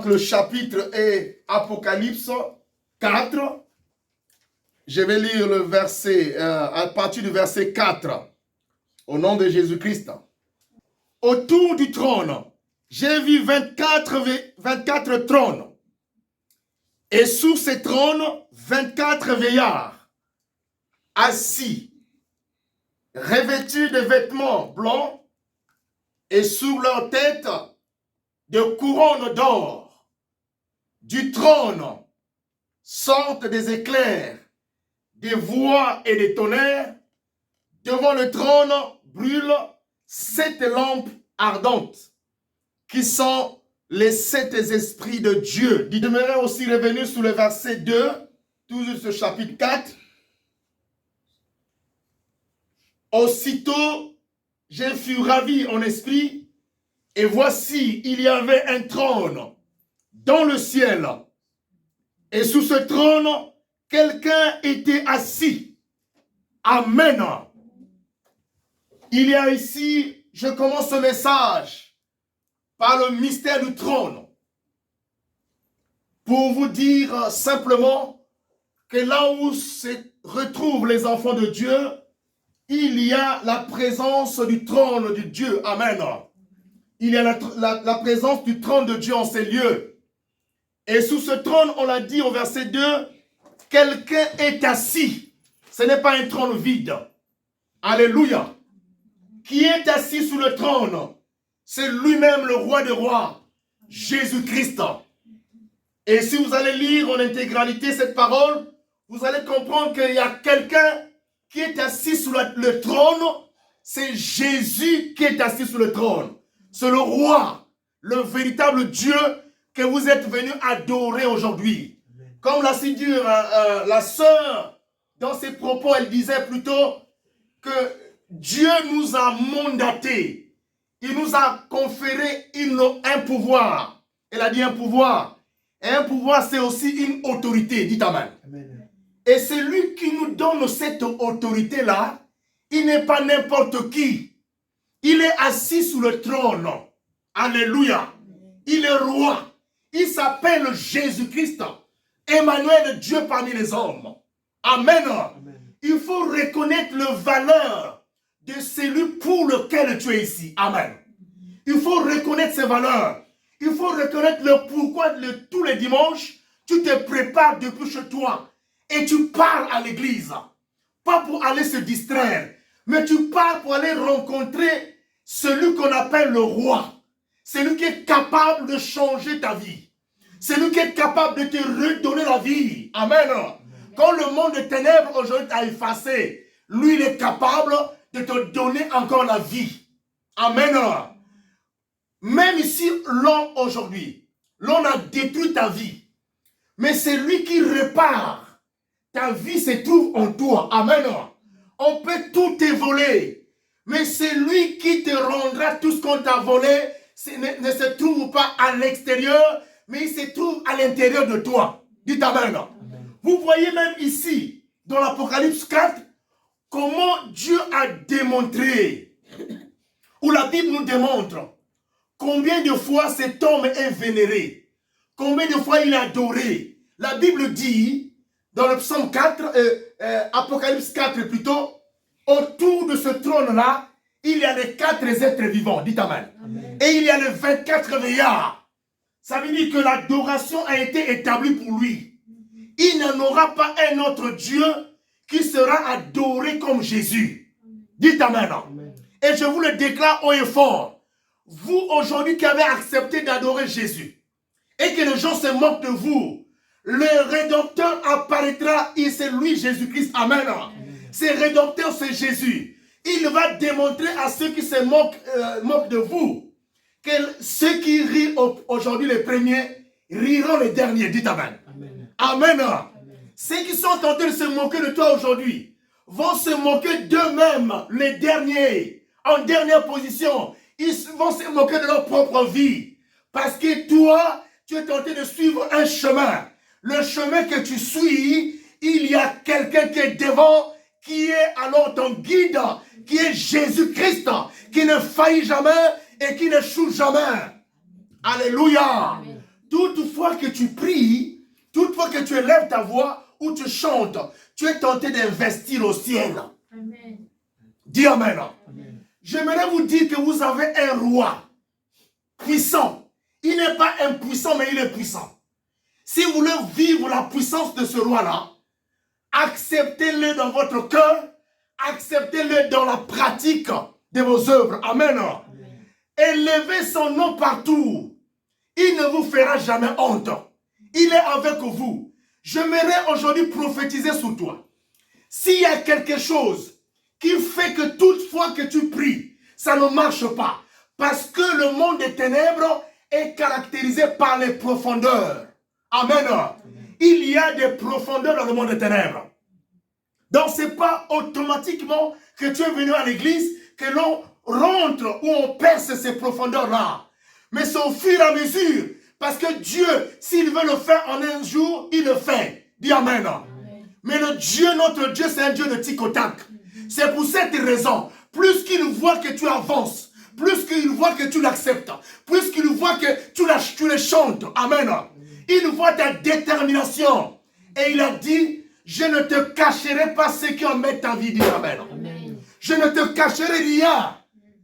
Donc le chapitre est Apocalypse 4. Je vais lire le verset, à partir du verset 4, au nom de Jésus-Christ. Autour du trône, j'ai vu 24 trônes. Et sous ces trônes, 24 veillards, assis, revêtus de vêtements blancs, et sur leur tête, de couronnes d'or. Du trône sortent des éclairs, des voix et des tonnerres. Devant le trône brûlent 7 lampes ardentes, qui sont les 7 esprits de Dieu. Il demeurait aussi revenu sur le verset 2, toujours ce chapitre 4. Aussitôt, je fus ravi en esprit, et voici, il y avait un trône dans le ciel. Et sous ce trône, quelqu'un était assis. Amen. Il y a ici, je commence ce message par le mystère du trône. Pour vous dire simplement que là où se retrouvent les enfants de Dieu, il y a la présence du trône de Dieu. Amen. Il y a la présence du trône de Dieu en ces lieux. Et sous ce trône, on l'a dit au verset 2, quelqu'un est assis. Ce n'est pas un trône vide. Alléluia. Qui est assis sous le trône? C'est lui-même le roi des rois, Jésus-Christ. Et si vous allez lire en intégralité cette parole, vous allez comprendre qu'il y a quelqu'un qui est assis sous le trône. C'est Jésus qui est assis sous le trône. C'est le roi, le véritable Dieu que vous êtes venus adorer aujourd'hui. Comme l'a dit la sœur, dans ses propos, elle disait plutôt que Dieu nous a mandatés. Il nous a conféré un pouvoir. Elle a dit un pouvoir. Et un pouvoir, c'est aussi une autorité. Dites amen. Amen. Et c'est lui qui nous donne cette autorité-là. Il n'est pas n'importe qui. Il est assis sous le trône. Alléluia. Il est roi. Il s'appelle Jésus-Christ. Emmanuel, Dieu parmi les hommes. Amen. Amen. Il faut reconnaître la valeur de celui pour lequel tu es ici. Amen. Il faut reconnaître ses valeurs. Il faut reconnaître le pourquoi tous les dimanches, tu te prépares depuis chez toi et tu pars à l'église. Pas pour aller se distraire, mais tu pars pour aller rencontrer celui qu'on appelle le roi. Celui qui est capable de changer ta vie. Celui qui est capable de te redonner la vie. Amen. Quand le monde des ténèbres aujourd'hui t'a effacé, lui il est capable de te donner encore la vie. Amen. Même ici, l'homme aujourd'hui, l'homme a détruit ta vie. Mais c'est lui qui répare. Ta vie se trouve en toi. Amen. On peut tout te voler. Mais c'est lui qui te rendra tout ce qu'on t'a volé. Ne se trouve pas à l'extérieur, mais il se trouve à l'intérieur de toi. Dites amen. Amen. Vous voyez même ici, dans l'Apocalypse 4, comment Dieu a démontré, ou la Bible nous démontre, combien de fois cet homme est vénéré, combien de fois il est adoré. La Bible dit, dans le psaume 4, Apocalypse 4 plutôt, autour de ce trône-là, il y a les 4 êtres vivants. Dites amen. Amen. Et il y a les 24 veillards. Ça veut dire que l'adoration a été établie pour lui. Il n'en aura pas un autre Dieu qui sera adoré comme Jésus. Dites amen. Amen. Et je vous le déclare haut et fort. Vous aujourd'hui qui avez accepté d'adorer Jésus et que les gens se moquent de vous, le Rédempteur apparaîtra et c'est lui Jésus-Christ. Amen. Amen. Ce Rédempteur c'est Jésus. Il va démontrer à ceux qui se moquent de vous que ceux qui rient aujourd'hui les premiers riront les derniers. Dites amen. Amen. Amen. Amen. Ceux qui sont en train de se moquer de toi aujourd'hui vont se moquer d'eux-mêmes, les derniers, en dernière position. Ils vont se moquer de leur propre vie. Parce que toi, tu es tenté de suivre un chemin. Le chemin que tu suis, il y a quelqu'un qui est devant, qui est alors ton guide, qui est Jésus-Christ, qui ne faillit jamais et qui n'échoue jamais. Alléluia. Amen. toutefois que tu pries, toutefois que tu élèves ta voix ou tu chantes, tu es tenté d'investir au ciel. Amen. Dis Amen. Amen. J'aimerais vous dire que vous avez un roi puissant. Il n'est pas impuissant, mais il est puissant. Si vous voulez vivre la puissance de ce roi-là, acceptez-le dans votre cœur, acceptez-le dans la pratique de vos œuvres. Amen. Amen. Élevez son nom partout. Il ne vous fera jamais honte. Il est avec vous. J'aimerais aujourd'hui prophétiser sur toi. S'il y a quelque chose qui fait que toutefois que tu pries, ça ne marche pas. Parce que le monde des ténèbres est caractérisé par les profondeurs. Amen. Il y a des profondeurs dans le monde des ténèbres. Donc ce n'est pas automatiquement que tu es venu à l'église que l'on rentre ou on perce ces profondeurs-là. Mais c'est au fur et à mesure. Parce que Dieu, s'il veut le faire en un jour, il le fait. Dis Amen. Amen. Mais le Dieu, notre Dieu, c'est un Dieu de tic-au-tac. C'est pour cette raison, plus qu'il voit que tu avances, plus qu'il voit que tu l'acceptes, plus qu'il voit que tu le chantes. Amen. Il voit ta détermination. Et il a dit, je ne te cacherai pas ce qui en met ta vie. Dis Amen. Amen. Je ne te cacherai rien.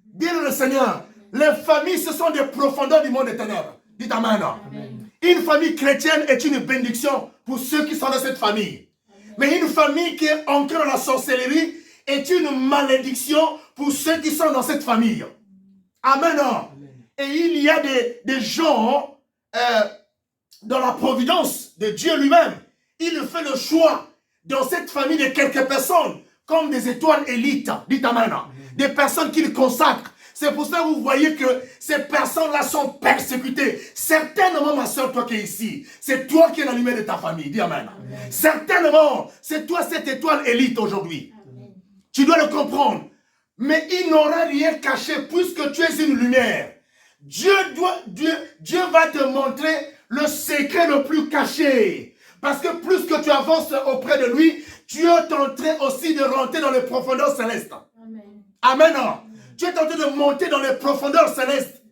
Bien le Seigneur. Les familles, ce sont des profondeurs du monde des ténèbres. Dites Amen. Amen. Une famille chrétienne est une bénédiction pour ceux qui sont dans cette famille. Amen. Mais une famille qui est ancrée dans la sorcellerie est une malédiction pour ceux qui sont dans cette famille. Amen. Amen. Et il y a des gens dans la providence de Dieu lui-même. Il fait le choix dans cette famille de quelques personnes comme des étoiles élites. Dites Amen. Amen. Des personnes qu'il consacre. C'est pour ça que vous voyez que ces personnes-là sont persécutées. Certainement, ma soeur, toi qui es ici, c'est toi qui es la lumière de ta famille. Dis Amen. Amen. Certainement, c'est toi cette étoile élite aujourd'hui. Tu dois le comprendre. Mais il n'aura rien caché puisque tu es une lumière. Dieu va te montrer le secret le plus caché. Parce que plus que tu avances auprès de lui, tu es en train aussi de rentrer dans les profondeurs célestes. Amen. Amen. Tu es en train de monter dans les profondeurs célestes.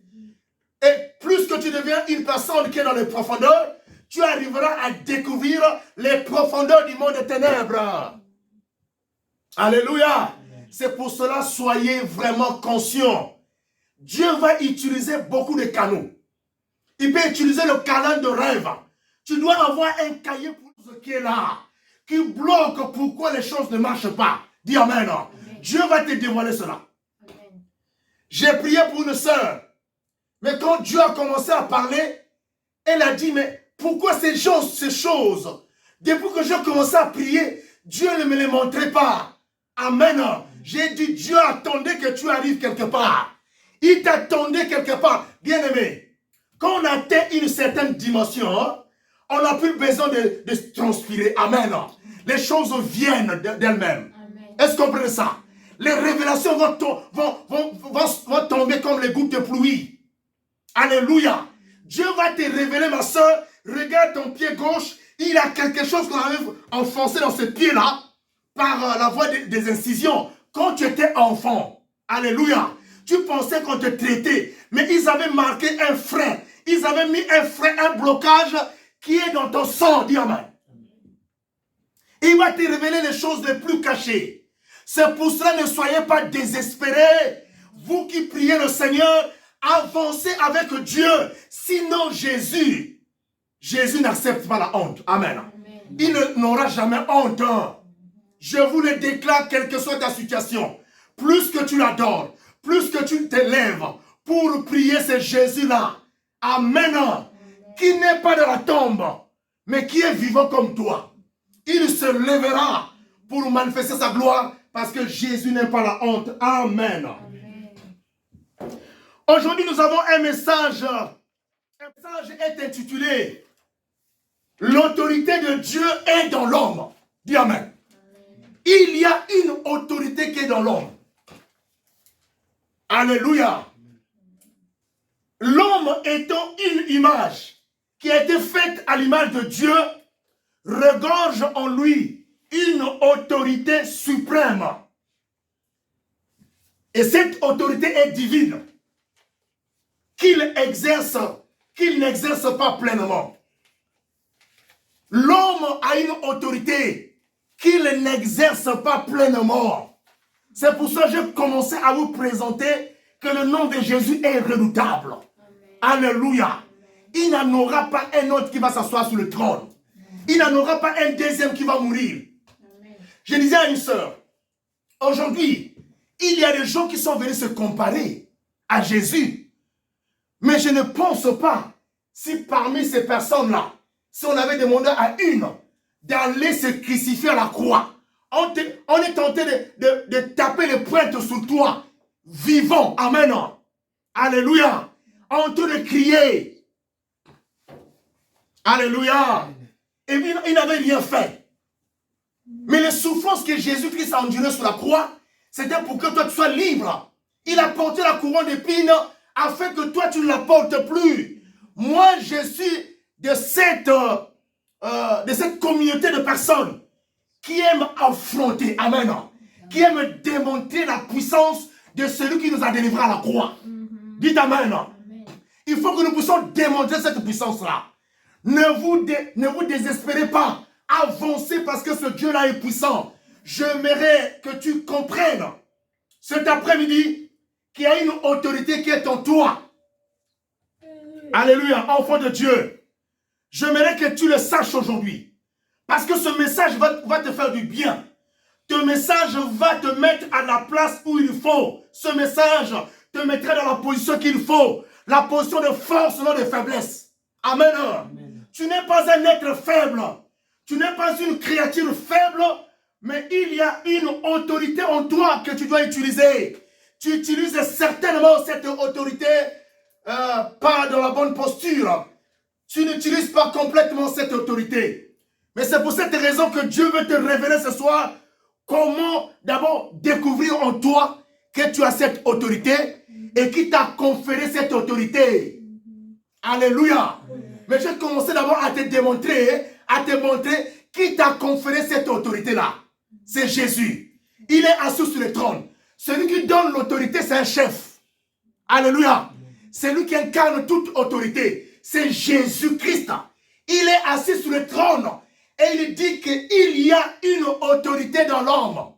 Et plus que tu deviens une personne qui est dans les profondeurs, tu arriveras à découvrir les profondeurs du monde des ténèbres. Alléluia. C'est pour cela, soyez vraiment conscients. Dieu va utiliser beaucoup de canaux. Il peut utiliser le canal de rêve. Tu dois avoir un cahier pour ce qui est là, qui bloque pourquoi les choses ne marchent pas. Dis Amen. Amen. Dieu va te dévoiler cela. J'ai prié pour une sœur. Mais quand Dieu a commencé à parler, elle a dit, mais pourquoi ces choses, depuis que j'ai commencé à prier, Dieu ne me les montrait pas. Amen. J'ai dit, Dieu attendait que tu arrives quelque part. Il t'attendait quelque part. Bien-aimé, quand on atteint une certaine dimension, on n'a plus besoin de transpirer. Amen. Les choses viennent d'elles-mêmes. Est-ce que vous comprenez ça? Les révélations vont tomber comme les gouttes de pluie. Alléluia. Dieu va te révéler, ma soeur. Regarde ton pied gauche. Il y a quelque chose qu'on avait enfoncé dans ce pied-là par la voie des incisions. Quand tu étais enfant. Alléluia. Tu pensais qu'on te traitait. Mais ils avaient marqué un frein. Ils avaient mis un frein, un blocage qui est dans ton sang. Dis Amen. Il va te révéler les choses les plus cachées. C'est pour cela, ne soyez pas désespérés. Vous qui priez le Seigneur, avancez avec Dieu. Sinon, Jésus n'accepte pas la honte. Amen. Amen. Il n'aura jamais honte. Je vous le déclare, quelle que soit ta situation. Plus que tu l'adores, plus que tu t'élèves pour prier, c'est Jésus-là. Amen. Amen. Qui n'est pas dans la tombe, mais qui est vivant comme toi. Il se lèvera pour manifester sa gloire. Parce que Jésus n'aime pas la honte. Amen. Amen. Aujourd'hui, nous avons un message. Un message est intitulé « L'autorité de Dieu est dans l'homme ». Dis Amen. Il y a une autorité qui est dans l'homme. Alléluia. L'homme étant une image qui a été faite à l'image de Dieu, regorge en lui une autorité suprême. Et cette autorité est divine, qu'il exerce qu'il n'exerce pas pleinement. L'homme a une autorité qu'il n'exerce pas pleinement. C'est pour ça que j'ai commencé à vous présenter que le nom de Jésus est redoutable. Amen. Alléluia. Il n'en aura pas un autre qui va s'asseoir sur le trône. Il n'en aura pas un deuxième qui va mourir. Amen. Je disais à une sœur, aujourd'hui, il y a des gens qui sont venus se comparer à Jésus. Mais je ne pense pas si parmi ces personnes-là, si on avait demandé à une d'aller se crucifier à la croix, on est tenté de taper les pointes sur toi, vivant, amen, alléluia, en train de crier, alléluia, et puis il n'avait rien fait. Mais les souffrances que Jésus-Christ a endurées sur la croix, c'était pour que toi tu sois libre. Il a porté la couronne d'épines afin que toi tu ne la portes plus. Moi je suis de cette communauté de personnes qui aiment affronter, amen, qui aiment démontrer la puissance de celui qui nous a délivrés à la croix. Dites amen. Il faut que nous puissions démontrer cette puissance-là. Ne vous désespérez pas. Avancez parce que ce Dieu-là est puissant. J'aimerais que tu comprennes cet après-midi qu'il y a une autorité qui est en toi. Alléluia, enfant de Dieu. J'aimerais que tu le saches aujourd'hui. Parce que ce message va te faire du bien. Ce message va te mettre à la place où il faut. Ce message te mettra dans la position qu'il faut. La position de force, non de faiblesse. Amen. Amen. Tu n'es pas un être faible. Tu n'es pas une créature faible. Mais il y a une autorité en toi que tu dois utiliser. Tu utilises certainement cette autorité pas dans la bonne posture. Tu n'utilises pas complètement cette autorité. Mais c'est pour cette raison que Dieu veut te révéler ce soir comment d'abord découvrir en toi que tu as cette autorité et qui t'a conféré cette autorité. Alléluia. Mais je vais commencer d'abord à te démontrer, à te montrer qui t'a conféré cette autorité-là. C'est Jésus. Il est assis sur le trône. Celui qui donne l'autorité, c'est un chef. Alléluia. C'est lui qui incarne toute autorité. C'est Jésus-Christ. Il est assis sur le trône. Et il dit qu'il y a une autorité dans l'homme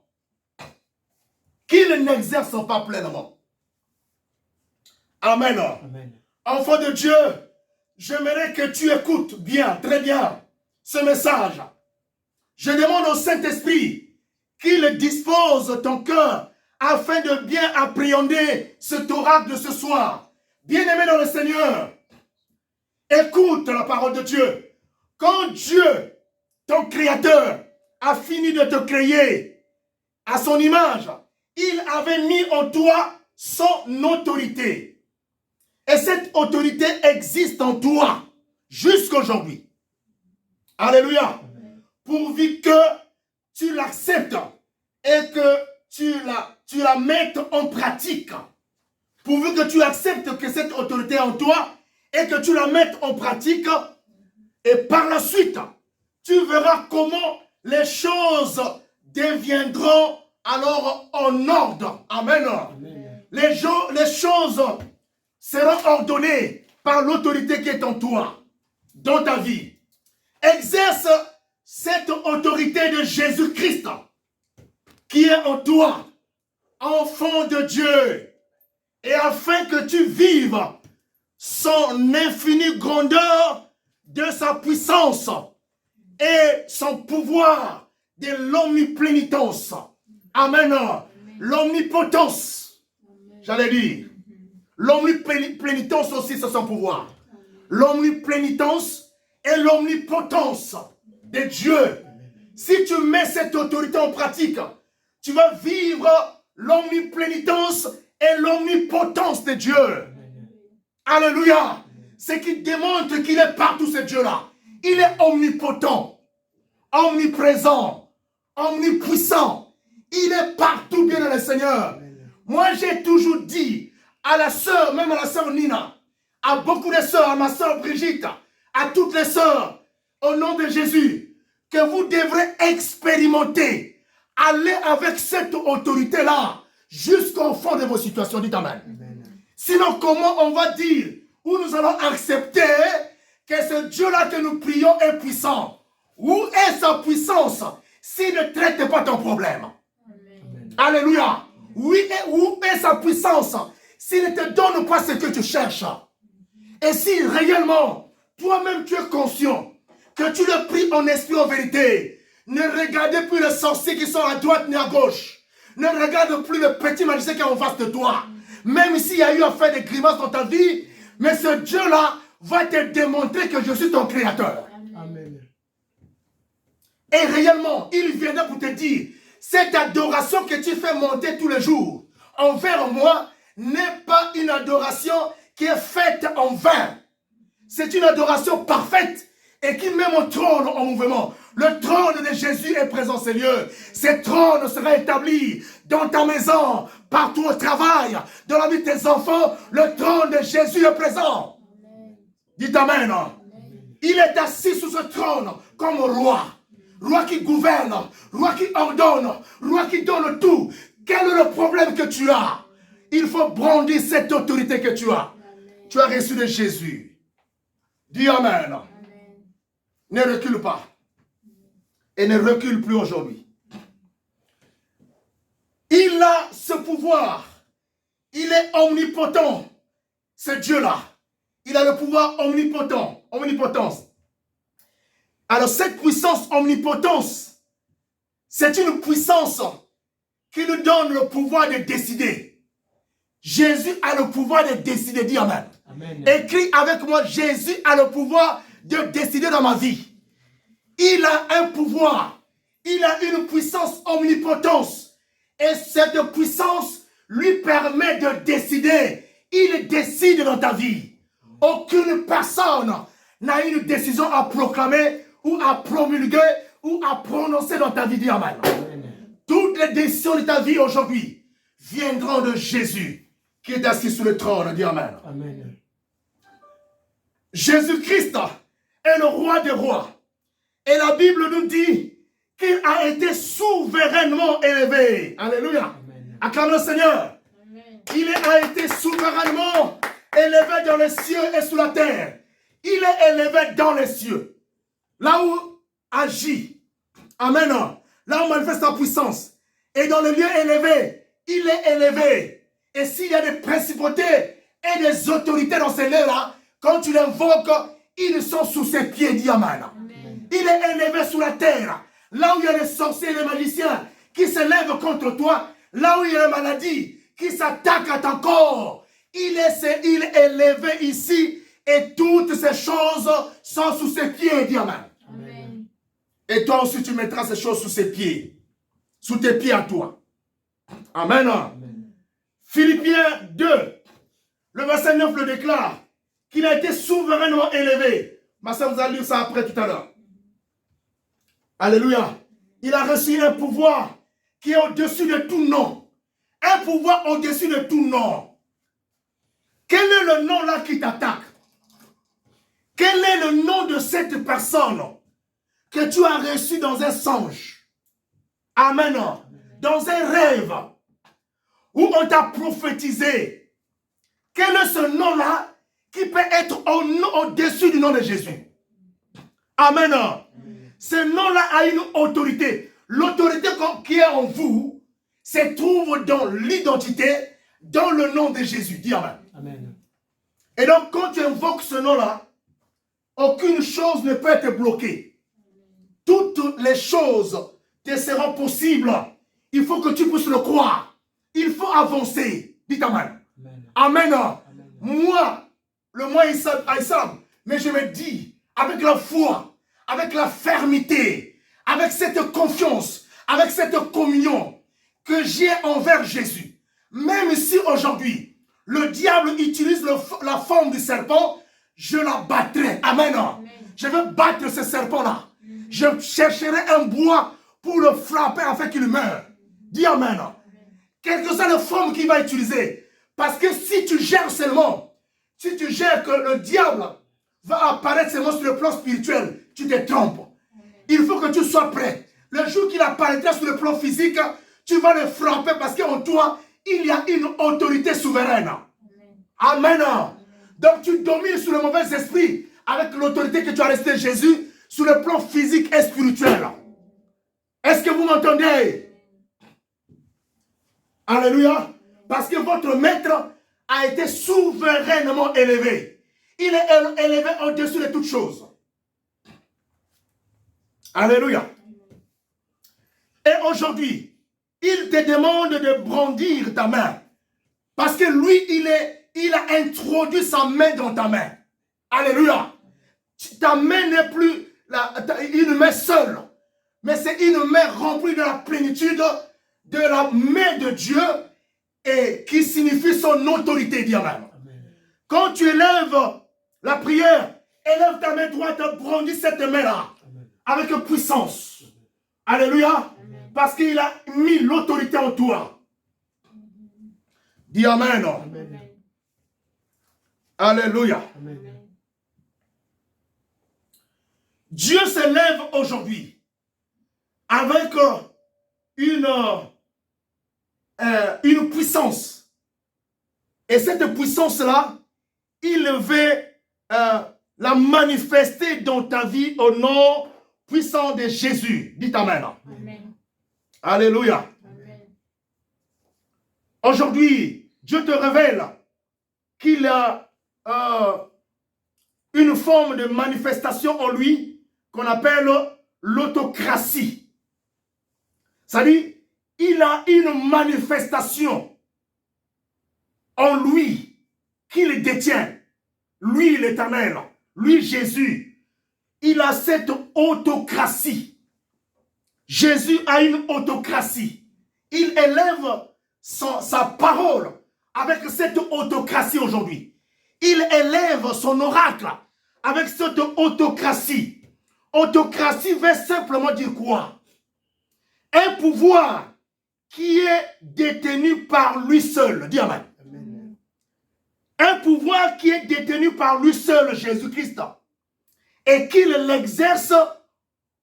qu'il n'exerce pas pleinement. Amen. Amen. Enfant de Dieu, j'aimerais que tu écoutes bien, très bien, ce message. Je demande au Saint-Esprit qu'il dispose ton cœur afin de bien appréhender cet oracle de ce soir. Bien-aimé dans le Seigneur, écoute la parole de Dieu. Quand Dieu, ton Créateur, a fini de te créer à son image, il avait mis en toi son autorité. Et cette autorité existe en toi jusqu'à aujourd'hui. Alléluia. Pourvu que tu l'acceptes et que tu la mettes en pratique. Pourvu que tu acceptes que cette autorité est en toi et que tu la mettes en pratique. Et par la suite, tu verras comment les choses deviendront alors en ordre. Amen. Amen. Les choses seront ordonnées par l'autorité qui est en toi, dans ta vie. Exerce cette autorité de Jésus-Christ qui est en toi, enfant de Dieu, et afin que tu vives son infinie grandeur de sa puissance et son pouvoir de l'omniplénitence. Amen. L'omnipotence, j'allais dire. L'omniplénitence aussi, c'est son pouvoir. L'omniplénitence et l'omnipotence de Dieu. Si tu mets cette autorité en pratique, tu vas vivre l'omniplénitence et l'omnipotence de Dieu. Alléluia. Ce qui démontre qu'il est partout, ce Dieu-là. Il est omnipotent, omniprésent, omnipuissant. Il est partout, bien dans le Seigneur. Moi, j'ai toujours dit à la sœur, même à la sœur Nina, à beaucoup de sœurs, à ma sœur Brigitte, à toutes les sœurs, au nom de Jésus, que vous devrez expérimenter, aller avec cette autorité-là jusqu'au fond de vos situations. Dites Amen. Sinon, comment on va dire, où nous allons accepter que ce Dieu-là que nous prions est puissant. Où est sa puissance s'il ne traite pas ton problème? Amen. Alléluia. Oui, où est sa puissance s'il ne te donne pas ce que tu cherches? Et si réellement, toi-même tu es conscient que tu le pries en esprit en vérité, ne regardez plus les sorciers qui sont à droite ni à gauche. Ne regarde plus le petit magicien qui est en face de toi. Même s'il y a eu à faire des grimaces dans ta vie, mais ce Dieu-là va te démontrer que je suis ton créateur. Amen. Et réellement, il viendra pour te dire, cette adoration que tu fais monter tous les jours envers moi n'est pas une adoration qui est faite en vain. C'est une adoration parfaite et qui met mon trône en mouvement. Le trône de Jésus est présent dans ces lieux. Ce trône sera établi dans ta maison, partout au travail, dans la vie de tes enfants. Le trône de Jésus est présent. Amen. Dites Amen. Amen. Il est assis sur ce trône comme roi. Roi qui gouverne, roi qui ordonne, roi qui donne tout. Quel est le problème que tu as? Il faut brandir cette autorité que tu as. Amen. Tu as reçu de Jésus. Dis Amen. Amen. Ne recule pas. Et ne recule plus aujourd'hui. Il a ce pouvoir. Il est omnipotent. Ce Dieu-là. Il a le pouvoir omnipotent. Omnipotence. Alors cette puissance omnipotence, c'est une puissance qui nous donne le pouvoir de décider. Jésus a le pouvoir de décider. Dis Amen. Amen. Écris avec moi, Jésus a le pouvoir de décider dans ma vie. Il a un pouvoir. Il a une puissance omnipotence. Et cette puissance lui permet de décider. Il décide dans ta vie. Aucune personne n'a une décision à proclamer ou à promulguer ou à prononcer dans ta vie. Dis Amen. Toutes les décisions de ta vie aujourd'hui viendront de Jésus qui est assis sur le trône. Dis Amen. Amen. Jésus-Christ est le roi des rois. Et la Bible nous dit qu'il a été souverainement élevé. Alléluia. Acclame le Seigneur. Amen. Il a été souverainement élevé dans les cieux et sous la terre. Il est élevé dans les cieux. Là où agit. Amen. Là où manifeste sa puissance. Et dans le lieu élevé, il est élevé. Et s'il y a des principautés et des autorités dans ces lieux-là, quand tu l'invoques, ils sont sous ses pieds. Dis Amen. Il est élevé sous la terre. Là où il y a les sorciers et les magiciens qui se lèvent contre toi, là où il y a les maladies qui s'attaquent à ton corps, il est élevé ici et toutes ces choses sont sous ses pieds. Dis Amen. Amen. Et toi aussi tu mettras ces choses sous ses pieds. Sous tes pieds à toi. Amen. Amen. Philippiens 2, le verset 9 le déclare qu'il a été souverainement élevé. Ma soeur, vous allez lire ça après tout à l'heure. Alléluia. Il a reçu un pouvoir qui est au-dessus de tout nom. Un pouvoir au-dessus de tout nom. Quel est le nom là qui t'attaque? Quel est le nom de cette personne que tu as reçu dans un songe? Amen. Dans un rêve où on t'a prophétisé. Quel est ce nom-là qui peut être au-dessus du nom de Jésus? Amen. Ce nom-là a une autorité. L'autorité qui est en vous se trouve dans l'identité, dans le nom de Jésus. Dis Amen. Amen. Et donc, quand tu invoques ce nom-là, aucune chose ne peut être bloquée. Toutes les choses te seront possibles. Il faut que tu puisses le croire. Il faut avancer. Dis Amen. Amen. Amen. Moi, le moi Aïssam, mais je me dis, avec la foi, avec la fermeté, avec cette confiance, avec cette communion que j'ai envers Jésus. Même si aujourd'hui, le diable utilise la forme du serpent, je la battrai. Amen. Amen. Je veux battre ce serpent-là. Je chercherai un bois pour le frapper afin qu'il meure. Dis Amen. Amen. Quelle que soit la forme qu'il va utiliser. Parce que si tu gères seulement, si tu gères que le diable va apparaître seulement sur le plan spirituel, tu te trompes. Il faut que tu sois prêt. Le jour qu'il apparaîtra sur le plan physique, tu vas le frapper parce qu'en toi, il y a une autorité souveraine. Amen. Amen. Donc tu domines sur le mauvais esprit avec l'autorité que tu as resté Jésus sur le plan physique et spirituel. Est-ce que vous m'entendez? Alléluia. Parce que votre maître a été souverainement élevé. Il est élevé au-dessus de toutes choses. Alléluia. Et aujourd'hui, il te demande de brandir ta main. Parce que lui, il a introduit sa main dans ta main. Alléluia. Ta main n'est plus une main seule. Mais c'est une main remplie de la plénitude de la main de Dieu et qui signifie son autorité, dit Amen. Quand tu élèves la prière, élève ta main droite, brandis cette main-là avec puissance. Alléluia. Parce qu'il a mis l'autorité en toi. Dis Amen. Amen. Alléluia. Amen. Dieu s'élève aujourd'hui avec une puissance. Et cette puissance-là, il veut la manifester dans ta vie au nom puissant de Jésus. Dites Amen. Amen. Alléluia. Amen. Aujourd'hui, Dieu te révèle qu'il a une forme de manifestation en lui qu'on appelle l'autocratie. C'est-à-dire, il a une manifestation en lui qu'il détient. Lui, l'Éternel, lui, Jésus, il a cette autocratie. Jésus a une autocratie. Il élève sa parole avec cette autocratie aujourd'hui. Il élève son oracle avec cette autocratie. Autocratie veut simplement dire quoi? Un pouvoir qui est détenu par lui seul. Dis Amen. Amen. Un pouvoir qui est détenu par lui seul, Jésus-Christ. Et qu'il l'exerce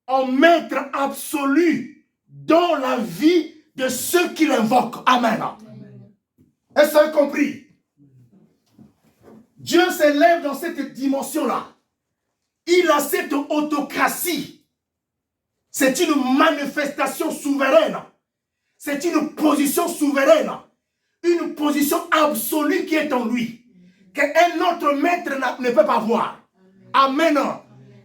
en maître absolu dans la vie de ceux qui l'invoquent. Amen. Est-ce que vous avez compris? Dieu s'élève dans cette dimension-là. Il a cette autocratie. C'est une manifestation souveraine. C'est une position souveraine. Une position absolue qui est en lui. Qu'un autre maître ne peut pas voir. Amen.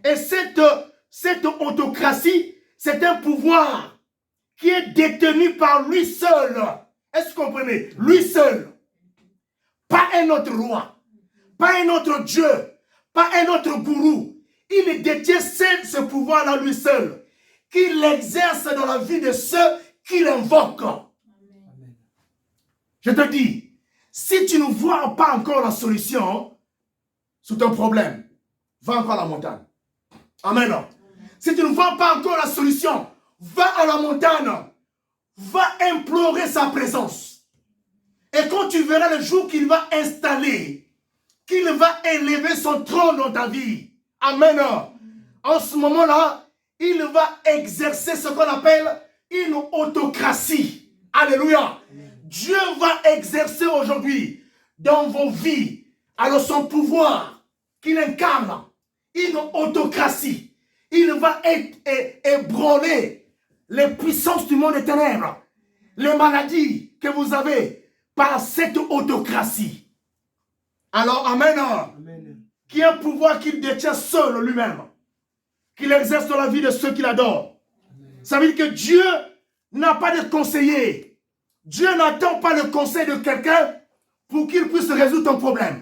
Et cette autocratie, c'est un pouvoir qui est détenu par lui seul. Est-ce que vous comprenez? Lui seul. Pas un autre roi. Pas un autre Dieu. Pas un autre gourou. Il détient ce pouvoir-là lui seul. Qu'il exerce dans la vie de ceux qui l'invoquent. Je te dis, si tu ne vois pas encore la solution sur ton problème, va encore à la montagne. Amen. Si tu ne vois pas encore la solution, va à la montagne. Va implorer sa présence. Et quand tu verras le jour qu'il va installer, qu'il va élever son trône dans ta vie. Amen. En ce moment-là, il va exercer ce qu'on appelle une autocratie. Alléluia. Dieu va exercer aujourd'hui dans vos vies, alors son pouvoir qu'il incarne, une autocratie. Il va ébranler les puissances du monde des ténèbres, les maladies que vous avez par cette autocratie. Alors, Amen. Amen. Qui est un pouvoir qu'il détient seul lui-même, qu'il exerce dans la vie de ceux qui l'adorent. Ça veut dire que Dieu n'a pas de conseiller. Dieu n'attend pas le conseil de quelqu'un pour qu'il puisse résoudre ton problème.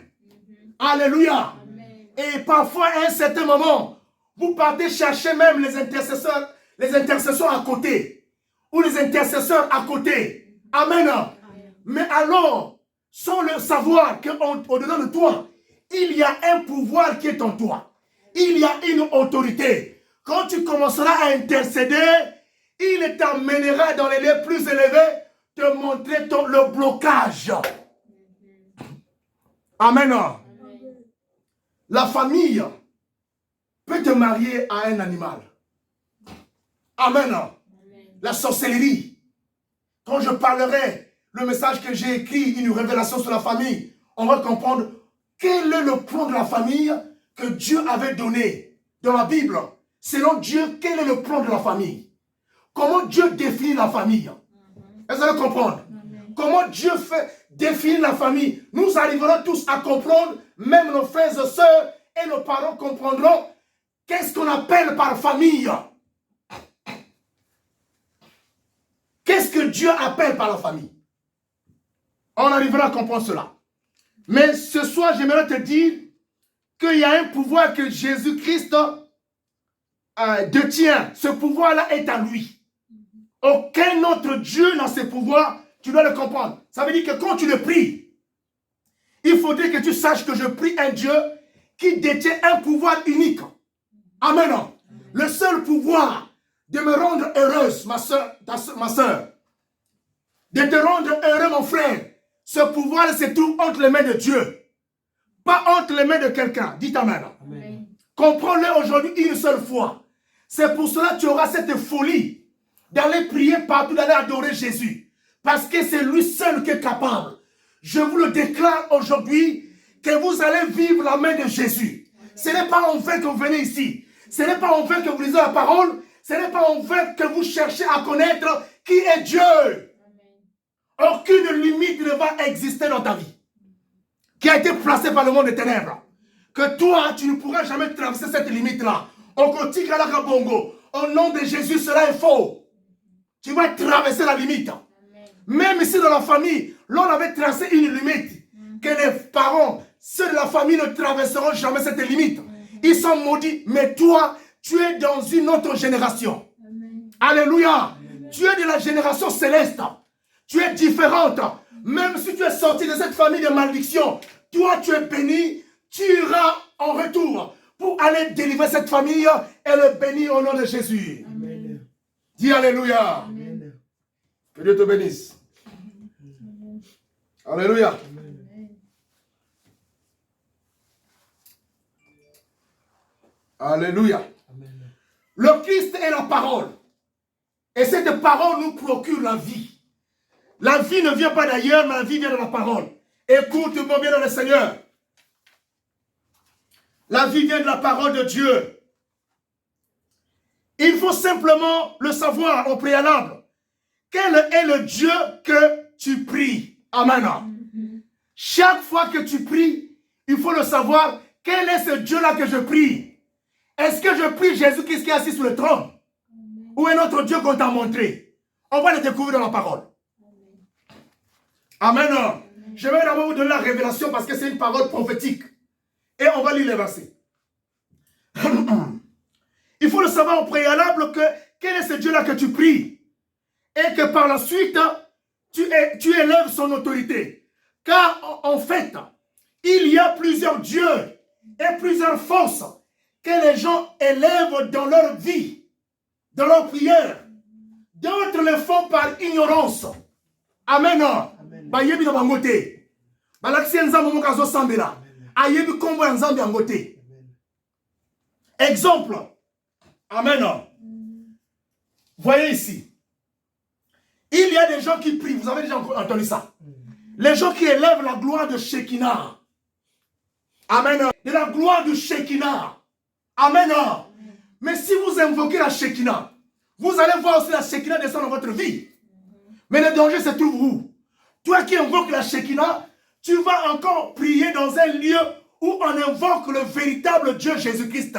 Alléluia. Amen. Et parfois, à un certain moment, vous partez chercher même les intercesseurs à côté. Ou les intercesseurs à côté. Amen. Amen. Mais alors, sans le savoir qu'au-dedans de toi, il y a un pouvoir qui est en toi. Il y a une autorité. Quand tu commenceras à intercéder, il t'emmènera dans les lieux plus élevés, te montrer le blocage. Amen. Amen. La famille peut te marier à un animal. Amen. Amen. La sorcellerie. Quand je parlerai le message que j'ai écrit, une révélation sur la famille, on va comprendre quel est le plan de la famille que Dieu avait donné dans la Bible? Selon Dieu, quel est le plan de la famille? Comment Dieu définit la famille? Est-ce que vous allez comprendre? Comment Dieu définit la famille? Nous arriverons tous à comprendre, même nos frères et sœurs et nos parents comprendront qu'est-ce qu'on appelle par famille. Qu'est-ce que Dieu appelle par la famille? On arrivera à comprendre cela. Mais ce soir, j'aimerais te dire qu'il y a un pouvoir que Jésus-Christ détient. Ce pouvoir-là est à lui. Aucun autre Dieu n'a ce pouvoir. Tu dois le comprendre. Ça veut dire que quand tu le pries, il faudrait que tu saches que je prie un Dieu qui détient un pouvoir unique. Amen. Le seul pouvoir de me rendre heureuse, ma soeur, de te rendre heureux, mon frère, ce pouvoir se trouve entre les mains de Dieu, pas entre les mains de quelqu'un. Dites Amen. Comprends-le aujourd'hui une seule fois. C'est pour cela que tu auras cette folie d'aller prier partout, d'aller adorer Jésus. Parce que c'est lui seul qui est capable. Je vous le déclare aujourd'hui que vous allez vivre la main de Jésus. Ce n'est pas en vain que vous venez ici. Ce n'est pas en vain que vous lisez la parole. Ce n'est pas en vain que vous cherchez à connaître qui est Dieu. Aucune limite ne va exister dans ta vie qui a été placée par le monde des ténèbres. Que toi, tu ne pourras jamais traverser cette limite-là. Au nom de Jésus, cela est faux. Tu vas traverser la limite. Même ici dans la famille, l'on avait tracé une limite que les parents, ceux de la famille ne traverseront jamais cette limite. Ils sont maudits, mais toi, tu es dans une autre génération. Alléluia. Tu es de la génération céleste. Tu es différente. Même si tu es sorti de cette famille de malédiction, toi tu es béni, tu iras en retour pour aller délivrer cette famille et le bénir au nom de Jésus. Amen. Dis Alléluia. Amen. Que Dieu te bénisse. Amen. Alléluia. Amen. Alléluia. Amen. Le Christ est la parole. Et cette parole nous procure la vie. La vie ne vient pas d'ailleurs, mais la vie vient de la parole. Écoute-moi bien dans le Seigneur. La vie vient de la parole de Dieu. Il faut simplement le savoir au préalable. Quel est le Dieu que tu pries? Amen. Chaque fois que tu pries, il faut le savoir. Quel est ce Dieu-là que je prie? Est-ce que je prie Jésus-Christ qui est assis sur le trône? Ou un autre Dieu qu'on t'a montré? On va le découvrir dans la parole. Amen. Je vais d'abord vous donner la révélation parce que c'est une parole prophétique. Et on va lire les versets. Il faut le savoir au préalable que quel est ce Dieu-là que tu pries. Et que par la suite, tu élèves son autorité. Car en fait, il y a plusieurs dieux et plusieurs forces que les gens élèvent dans leur vie, dans leur prière. D'autres le font par ignorance. Amen. Bayebi na bangote. Balakisi nzambe mo kazo sambela. Ayebi kombo ya nzambe yangote. Exemple. Amen. Voyez ici. Il y a des gens qui prient. Vous avez déjà entendu ça. Les gens qui élèvent la gloire de Shekinah. Amen. De la gloire de Shekinah. Amen. Mais si vous invoquez la Shekinah, vous allez voir aussi la Shekinah descendre dans votre vie. Mais le danger se trouve où? Toi qui invoques la Shekinah, tu vas encore prier dans un lieu où on invoque le véritable Dieu Jésus-Christ.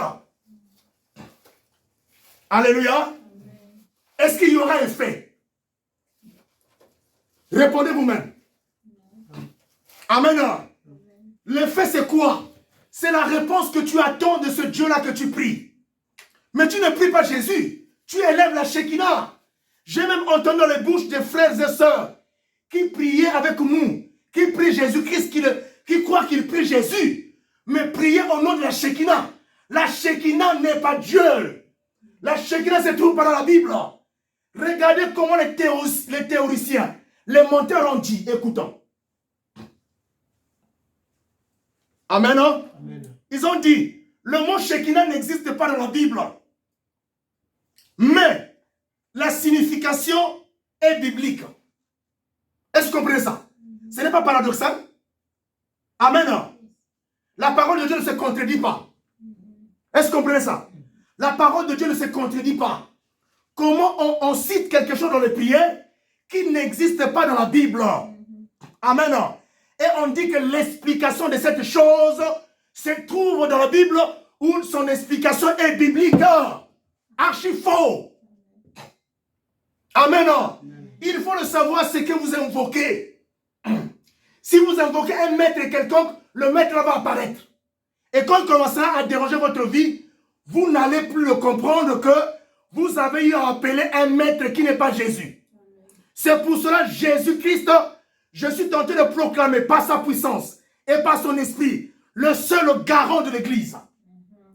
Alléluia. Est-ce qu'il y aura effet? Répondez vous-même. Amen. L'effet c'est quoi? C'est la réponse que tu attends de ce Dieu-là que tu pries. Mais tu ne pries pas Jésus. Tu élèves la Shekinah. J'ai même entendu dans les bouches des frères et sœurs qui priaient avec nous, qui prient Jésus-Christ, qui croient qu'ils prient Jésus, mais prier au nom de la Shekinah. La Shekinah n'est pas Dieu. La Shekinah se trouve pas dans la Bible. Regardez comment les théoriciens, les menteurs ont dit, écoutons. Amen. Amen. Ils ont dit, le mot Shekinah n'existe pas dans la Bible. Mais la signification est biblique. Est-ce que vous comprenez ça? Ce n'est pas paradoxal? Amen. La parole de Dieu ne se contredit pas. Est-ce que vous comprenez ça? La parole de Dieu ne se contredit pas. Comment on cite quelque chose dans les prières qui n'existe pas dans la Bible? Amen. Et on dit que l'explication de cette chose se trouve dans la Bible où son explication est biblique. Archi faux. Amen. Il faut le savoir ce que vous invoquez. Si vous invoquez un maître quelconque, le maître va apparaître. Et quand il commencera à déranger votre vie, vous n'allez plus le comprendre que vous avez eu à appeler un maître qui n'est pas Jésus. C'est pour cela Jésus-Christ, je suis tenté de proclamer par sa puissance et par son esprit, le seul garant de l'Église.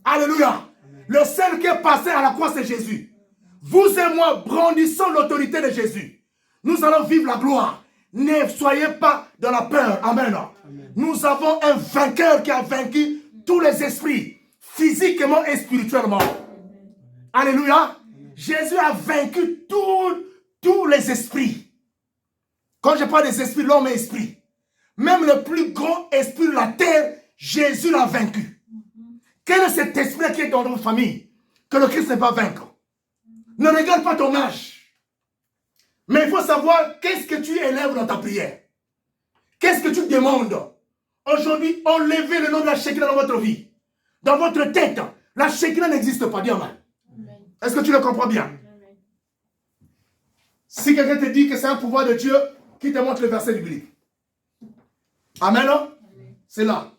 Alléluia. Le seul qui est passé à la croix, c'est Jésus. Vous et moi brandissons l'autorité de Jésus. Nous allons vivre la gloire. Ne soyez pas dans la peur. Amen. Amen. Nous avons un vainqueur qui a vaincu tous les esprits, physiquement et spirituellement. Amen. Alléluia. Amen. Jésus a vaincu tous les esprits. Quand je parle des esprits, l'homme est esprit. Même le plus grand esprit de la terre, Jésus l'a vaincu. Quel est cet esprit qui est dans notre famille que le Christ n'est pas vaincre? Ne regarde pas ton âge. Mais il faut savoir qu'est-ce que tu élèves dans ta prière. Qu'est-ce que tu demandes? Aujourd'hui, enlevez le nom de la Shekinah dans votre vie. Dans votre tête, la Shekinah n'existe pas. Dis amen. Est-ce que tu le comprends bien? Amen. Si quelqu'un te dit que c'est un pouvoir de Dieu, qui te montre le verset biblique? Amen. C'est là.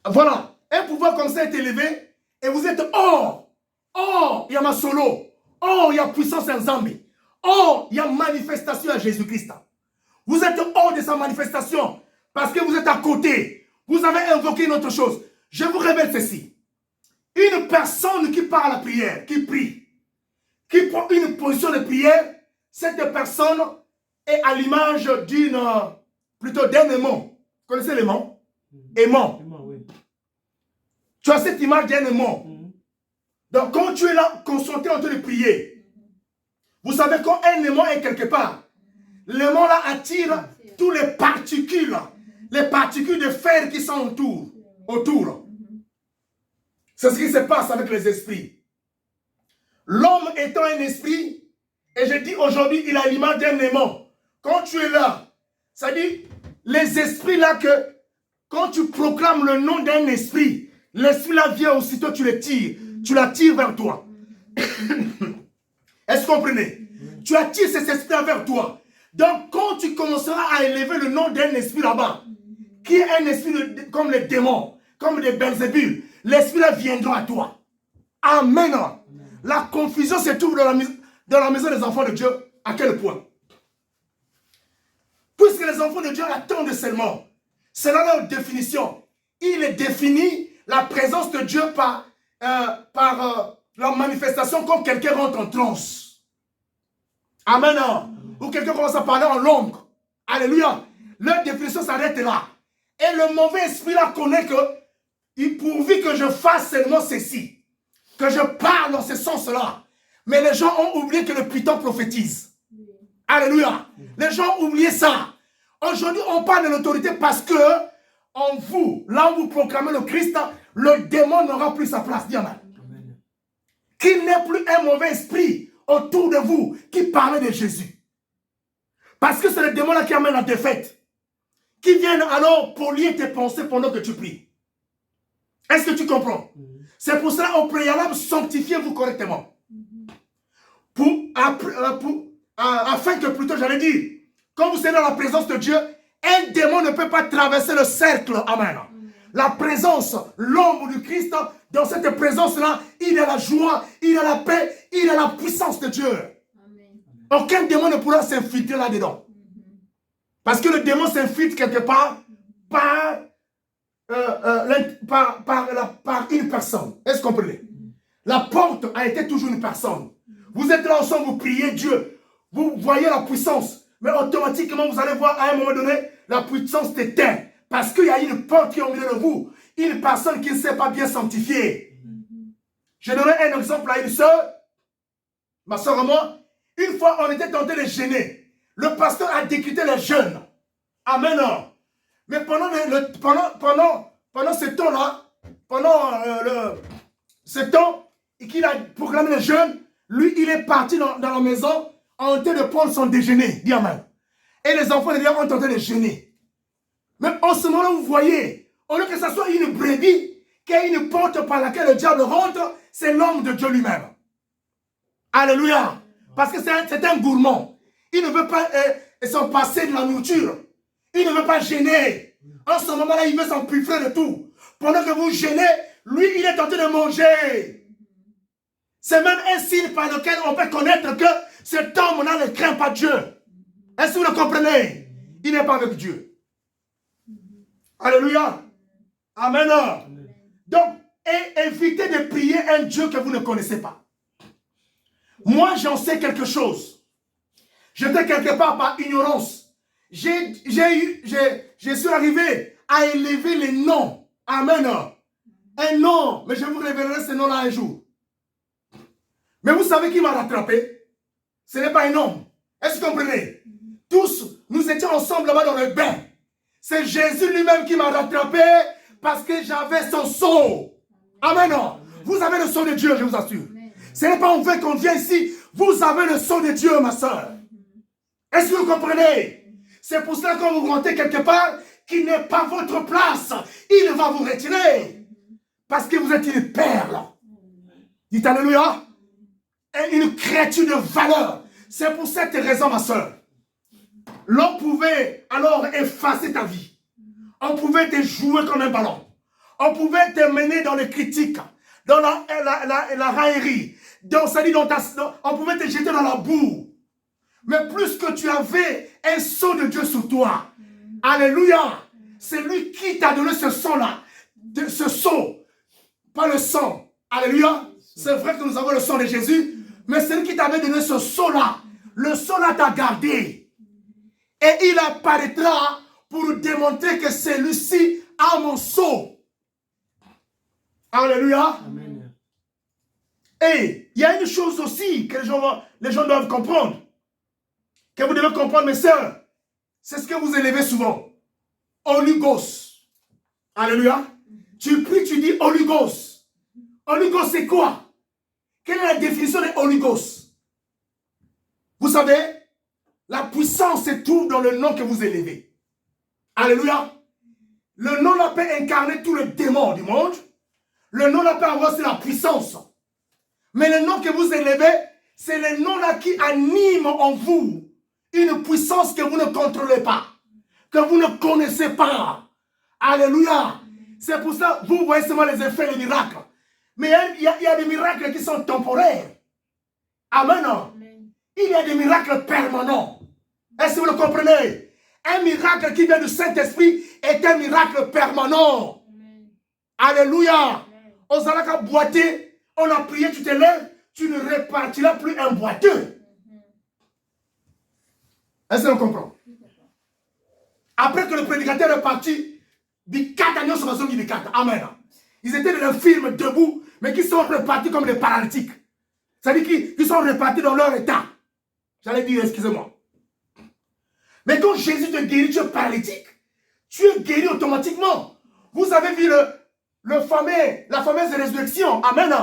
Voilà. Un pouvoir comme ça est élevé et vous êtes hors. Or, il y a ma solo. Or, il y a puissance en Zambie. Or, il y a manifestation à Jésus-Christ. Vous êtes hors de sa manifestation parce que vous êtes à côté. Vous avez invoqué une autre chose. Je vous révèle ceci. Une personne qui part à la prière, qui prie, qui prend une position de prière, cette personne est à l'image d'un aimant. Vous connaissez l'aimant? Aimant. Oui. Tu as cette image d'un aimant. Donc, quand tu es là, concentré en train de prier, vous savez quand un aimant est quelque part, l'aimant là attire toutes les particules de fer qui sont autour. C'est ce qui se passe avec les esprits. L'homme étant un esprit, et je dis aujourd'hui, il a l'image d'un aimant. Quand tu es là, ça dit, les esprits là que, quand tu proclames le nom d'un esprit, l'esprit là vient aussitôt, tu le tires. Tu l'attires vers toi. Est-ce que vous comprenez? Tu attires cet esprit vers toi. Donc, quand tu commenceras à élever le nom d'un esprit là-bas, qui est un esprit comme les démons, comme les Belzébul, l'esprit là viendra à toi. Amen. La confusion se trouve dans la maison des enfants de Dieu. À quel point? Puisque les enfants de Dieu attendent seulement. C'est là leur définition. Il est défini la présence de Dieu par la manifestation comme quelqu'un rentre en transe. Amen. Ou quelqu'un commence à parler en langue. Alléluia. Leur définition s'arrête là. Et le mauvais esprit là connaît que, pourvu que je fasse seulement ceci, que je parle dans ce sens-là. Mais les gens ont oublié que le Python prophétise. Alléluia. Les gens ont oublié ça. Aujourd'hui, on parle de l'autorité parce que, en vous, là où vous proclamez le Christ, le démon n'aura plus sa place. Dis amen. Qu'il n'ait plus un mauvais esprit autour de vous qui parle de Jésus. Parce que c'est le démon là qui amène la défaite. Qui viennent alors polluer tes pensées pendant que tu pries. Est-ce que tu comprends? C'est pour cela au préalable, sanctifiez-vous correctement. Afin que plutôt, j'allais dire, quand vous êtes dans la présence de Dieu, un démon ne peut pas traverser le cercle. Amen. La présence, l'ombre du Christ, dans cette présence-là, il a la joie, il a la paix, il a la puissance de Dieu. Amen. Aucun démon ne pourra s'infiltrer là-dedans. Parce que le démon s'infiltre quelque part par une personne. Est-ce que vous comprenez? La porte a été toujours une personne. Vous êtes là ensemble, vous priez Dieu. Vous voyez la puissance. Mais automatiquement, vous allez voir à un moment donné, la puissance t'éteint. Parce qu'il y a une porte qui est au milieu de vous. Une personne qui ne s'est pas bien sanctifiée. Je donnerai un exemple à une soeur. Ma soeur et moi. Une fois, on était tenté de gêner. Le pasteur a décrété les jeûnes. Amen. Mais pendant pendant ce temps-là, pendant ce temps qu'il a proclamé le jeûne, lui, il est parti dans la maison en train de prendre son déjeuner. Dis amen. Et les enfants de Dieu ont en train de jeûner. Mais en ce moment-là, vous voyez, au lieu que ce soit une brebis, qu'il y ait une porte par laquelle le diable rentre, c'est l'homme de Dieu lui-même. Alléluia. Parce que c'est un gourmand. Il ne veut pas s'en passer de la nourriture. Il ne veut pas gêner. En ce moment-là, il veut s'empiffrer de tout. Pendant que vous gênez, lui, il est en train de manger. C'est même un signe par lequel on peut connaître que cet homme-là ne craint pas Dieu. Est-ce que vous le comprenez? Il n'est pas avec Dieu. Alléluia. Amen. Donc, évitez de prier un Dieu que vous ne connaissez pas. Moi, j'en sais quelque chose. J'étais quelque part par ignorance. Je suis arrivé à élever les noms. Amen. Un nom, mais je vous révélerai ce nom-là un jour. Mais vous savez qui m'a rattrapé? Ce n'est pas un homme. Est-ce que vous comprenez? Tous, nous étions ensemble là-bas dans le bain. C'est Jésus lui-même qui m'a rattrapé parce que j'avais son sceau. Amen. Vous avez le sceau de Dieu, je vous assure. Ce n'est pas en vain qu'on vient ici. Vous avez le sceau de Dieu, ma soeur. Est-ce que vous comprenez? C'est pour cela que quand vous rentrez quelque part, qui n'est pas votre place, il va vous retirer. Parce que vous êtes une perle. Dites alléluia. Et une créature de valeur. C'est pour cette raison, ma soeur. L'on pouvait alors effacer ta vie. On pouvait te jouer comme un ballon. On pouvait te mener dans les critiques, dans la raillerie. On pouvait te jeter dans la boue. Mais plus que tu avais un sceau de Dieu sur toi, alléluia, c'est lui qui t'a donné ce sang-là, ce sceau, pas le sang. Alléluia, c'est vrai que nous avons le sang de Jésus, mais c'est lui qui t'avait donné ce sceau-là. Le sceau-là t'a gardé. Et il apparaîtra pour démontrer que celui-ci a mon sceau. Alléluia. Amen. Et il y a une chose aussi que les gens doivent comprendre. Que vous devez comprendre, mes sœurs. C'est ce que vous élevez souvent. Olugos. Alléluia. Tu pries, tu dis Olugos. Olugos, c'est quoi? Quelle est la définition de Olugos? Vous savez, la puissance se trouve dans le nom que vous élevez. Alléluia. Le nom-là peut incarner tous les démons du monde. Le nom-là peut avoir la puissance. Mais le nom que vous élevez, c'est le nom-là qui anime en vous une puissance que vous ne contrôlez pas, que vous ne connaissez pas. Alléluia. C'est pour ça que vous voyez seulement les effets, les miracles. Mais il y a des miracles qui sont temporaires. Amen. Il y a des miracles permanents. Est-ce que vous le comprenez? Un miracle qui vient du Saint-Esprit est un miracle permanent. Amen. Alléluia. On s'en boiter, on a prié, tu te lèves, tu ne repartiras plus un boiteux. Est-ce que vous comprenez? Après que le prédicateur est parti, Amen. Ils étaient dans le film debout, mais qui sont repartis comme des paralytiques. C'est-à-dire qu'ils sont repartis dans leur état. J'allais dire, excusez-moi. Mais quand Jésus te guérit, tu es paralytique, tu es guéri automatiquement. Vous avez vu la fameuse résurrection. Amen.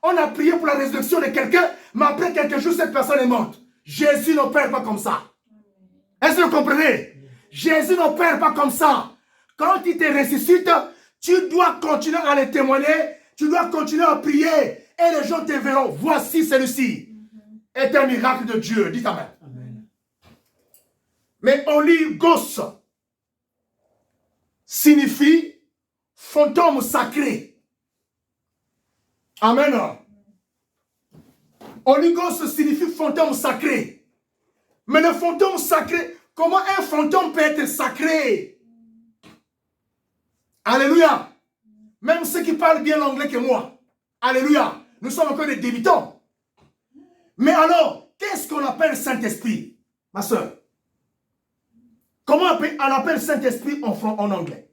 On a prié pour la résurrection de quelqu'un, mais après quelques jours, cette personne est morte. Jésus n'opère pas comme ça. Est-ce que vous comprenez? Jésus n'opère pas comme ça. Quand il te ressuscite, tu dois continuer à le témoigner, tu dois continuer à prier, et les gens te verront. Voici celui-ci. Est un miracle de Dieu. Dites amen. Amen. Mais Olugos signifie fantôme sacré. Amen. Olugos signifie fantôme sacré. Mais le fantôme sacré, comment un fantôme peut être sacré? Alléluia. Même ceux qui parlent bien l'anglais que moi. Alléluia. Nous sommes encore des débutants. Mais alors, qu'est-ce qu'on appelle Saint-Esprit, ma soeur? Comment on appelle Saint-Esprit en anglais?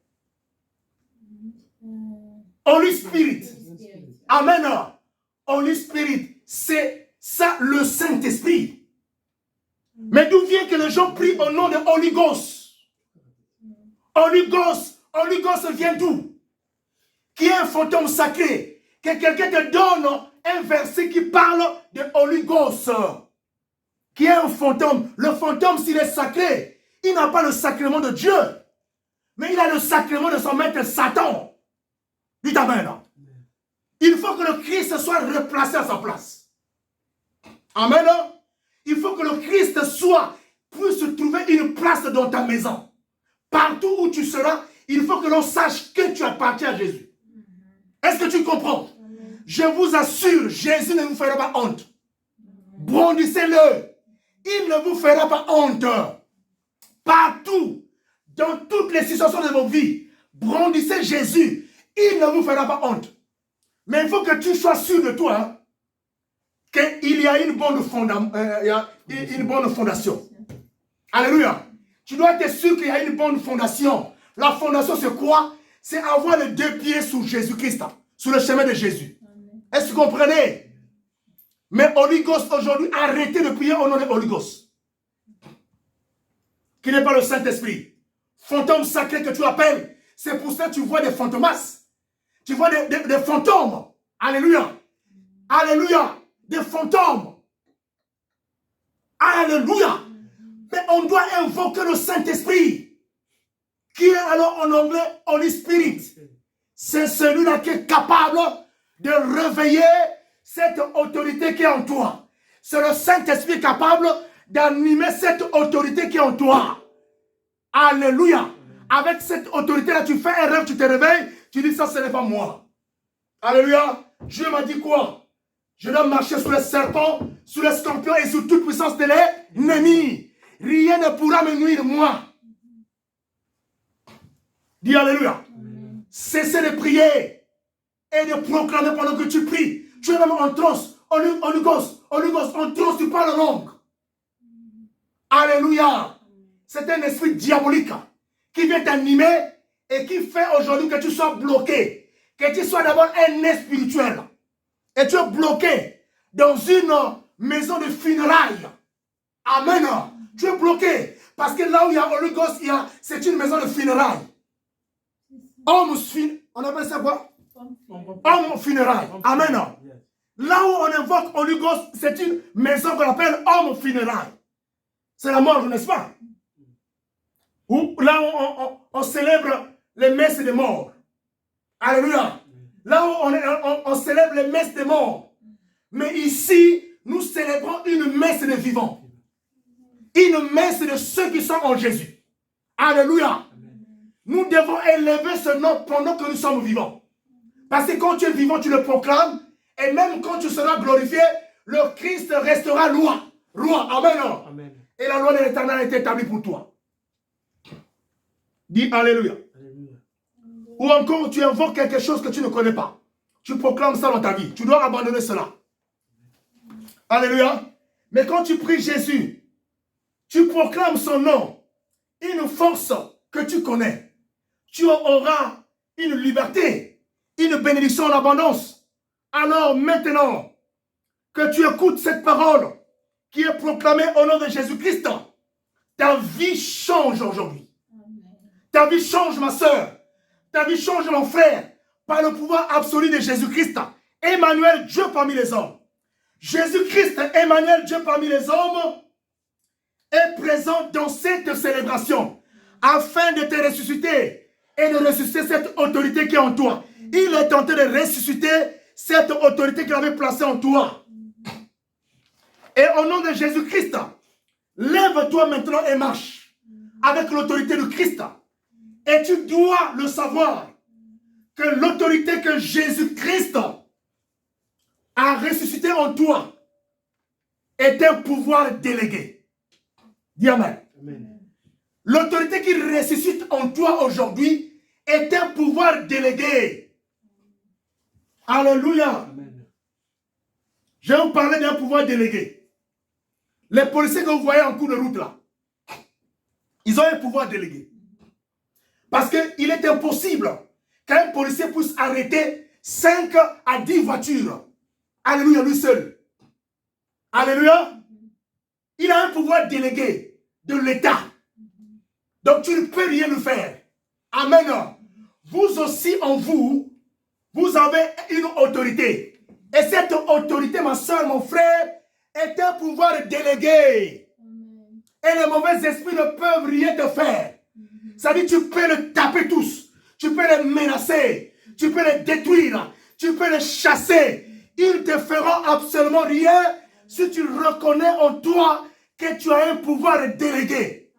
Holy Spirit. Amen. Holy Spirit, c'est ça le Saint-Esprit. Mais d'où vient que les gens prient au nom de Holy Ghost? Holy Ghost vient d'où? qui est un fantôme sacré, que quelqu'un te donne un verset qui parle de Holy Ghost, qui est un fantôme. Le fantôme, s'il est sacré, il n'a pas le sacrement de Dieu, mais il a le sacrement de son maître Satan. Dites Amen. Il faut que le Christ soit replacé à sa place. Amen. Il faut que le Christ puisse trouver une place dans ta maison. Partout où tu seras, il faut que l'on sache que tu appartiens à Jésus. Est-ce que tu comprends? Je vous assure, Jésus ne vous fera pas honte. Brandissez-le. Il ne vous fera pas honte. Partout, dans toutes les situations de vos vies, brandissez Jésus. Il ne vous fera pas honte. Mais il faut que tu sois sûr de toi, hein, qu'il y a une bonne fondation. Alléluia. Tu dois être sûr qu'il y a une bonne fondation. La fondation, c'est quoi? C'est avoir les deux pieds sous Jésus-Christ, sur le chemin de Jésus. Est-ce que vous comprenez? Mais Holy Ghost aujourd'hui, arrêtez de prier au nom de Holy Ghost, qui n'est pas le Saint-Esprit. Fantôme sacré que tu appelles, c'est pour ça que tu vois des fantomas. Tu vois des fantômes. Alléluia. Alléluia. Des fantômes. Alléluia. Mais on doit invoquer le Saint-Esprit, qui est alors en anglais Holy Spirit. C'est celui-là qui est capable de réveiller cette autorité qui est en toi. C'est le Saint-Esprit capable d'animer cette autorité qui est en toi. Alléluia. Avec cette autorité-là, tu fais un rêve, tu te réveilles, tu dis ça, ce n'est pas moi. Alléluia. Dieu m'a dit quoi? Je dois marcher sur les serpents, sur les scorpions et sur toute puissance de l'ennemi. Rien ne pourra me nuire, moi. Dis Alléluia. Cessez de prier et de proclamer pendant que tu pries. Tu es même en transe. Holy Ghost, en transe, tu parles en langue. Alléluia. C'est un esprit diabolique qui vient t'animer et qui fait aujourd'hui que tu sois bloqué. Que tu sois d'abord un nez spirituel. Et tu es bloqué dans une maison de funérailles. Amen. Tu es bloqué. Parce que là où il y a Holy Ghost, c'est une maison de funérailles. On appelle ça quoi? Homme funérailles. Amen. Là où on invoque Holy Ghost, c'est une maison qu'on appelle homme funérailles. C'est la mort, n'est-ce pas? Là où on célèbre les messes des morts. Alléluia. Là où on célèbre les messes des morts. Mais ici, nous célébrons une messe des vivants. Une messe de ceux qui sont en Jésus. Alléluia. Nous devons élever ce nom pendant que nous sommes vivants. Parce que quand tu es vivant, tu le proclames. Et même quand tu seras glorifié, le Christ restera loi. Roi. Amen. Amen. Et la loi de l'Éternel est établie pour toi. Dis Alléluia. Alléluia. Ou encore, tu invoques quelque chose que tu ne connais pas. Tu proclames ça dans ta vie. Tu dois abandonner cela. Alléluia. Mais quand tu pries Jésus, tu proclames son nom, une force que tu connais. Tu auras une liberté, une bénédiction en abondance. Alors maintenant que tu écoutes cette parole qui est proclamée au nom de Jésus-Christ, ta vie change aujourd'hui. Ta vie change, ma soeur. Ta vie change, mon frère, par le pouvoir absolu de Jésus-Christ. Emmanuel, Dieu parmi les hommes. Jésus-Christ, Emmanuel, Dieu parmi les hommes, est présent dans cette célébration afin de te ressusciter et de ressusciter cette autorité qui est en toi. Il est tenté de ressusciter cette autorité qu'il avait placée en toi. Et au nom de Jésus-Christ, lève-toi maintenant et marche avec l'autorité de Christ. Et tu dois le savoir que l'autorité que Jésus-Christ a ressuscité en toi est un pouvoir délégué. Dis Amen. Amen. L'autorité qui ressuscite en toi aujourd'hui est un pouvoir délégué. Alléluia. Amen. Je vais vous parler d'un pouvoir délégué. Les policiers que vous voyez en cours de route là, ils ont un pouvoir délégué. Parce qu'il est impossible qu'un policier puisse arrêter 5 à 10 voitures. Alléluia, lui seul. Alléluia. Il a un pouvoir délégué de l'État. Donc tu ne peux rien lui faire. Amen. Vous aussi en vous, vous avez une autorité. Et cette autorité, ma soeur, mon frère, est un pouvoir délégué. Et les mauvais esprits ne peuvent rien te faire. Ça dit, tu peux les taper tous. Tu peux les menacer. Tu peux les détruire. Tu peux les chasser. Ils ne te feront absolument rien si tu reconnais en toi que tu as un pouvoir délégué.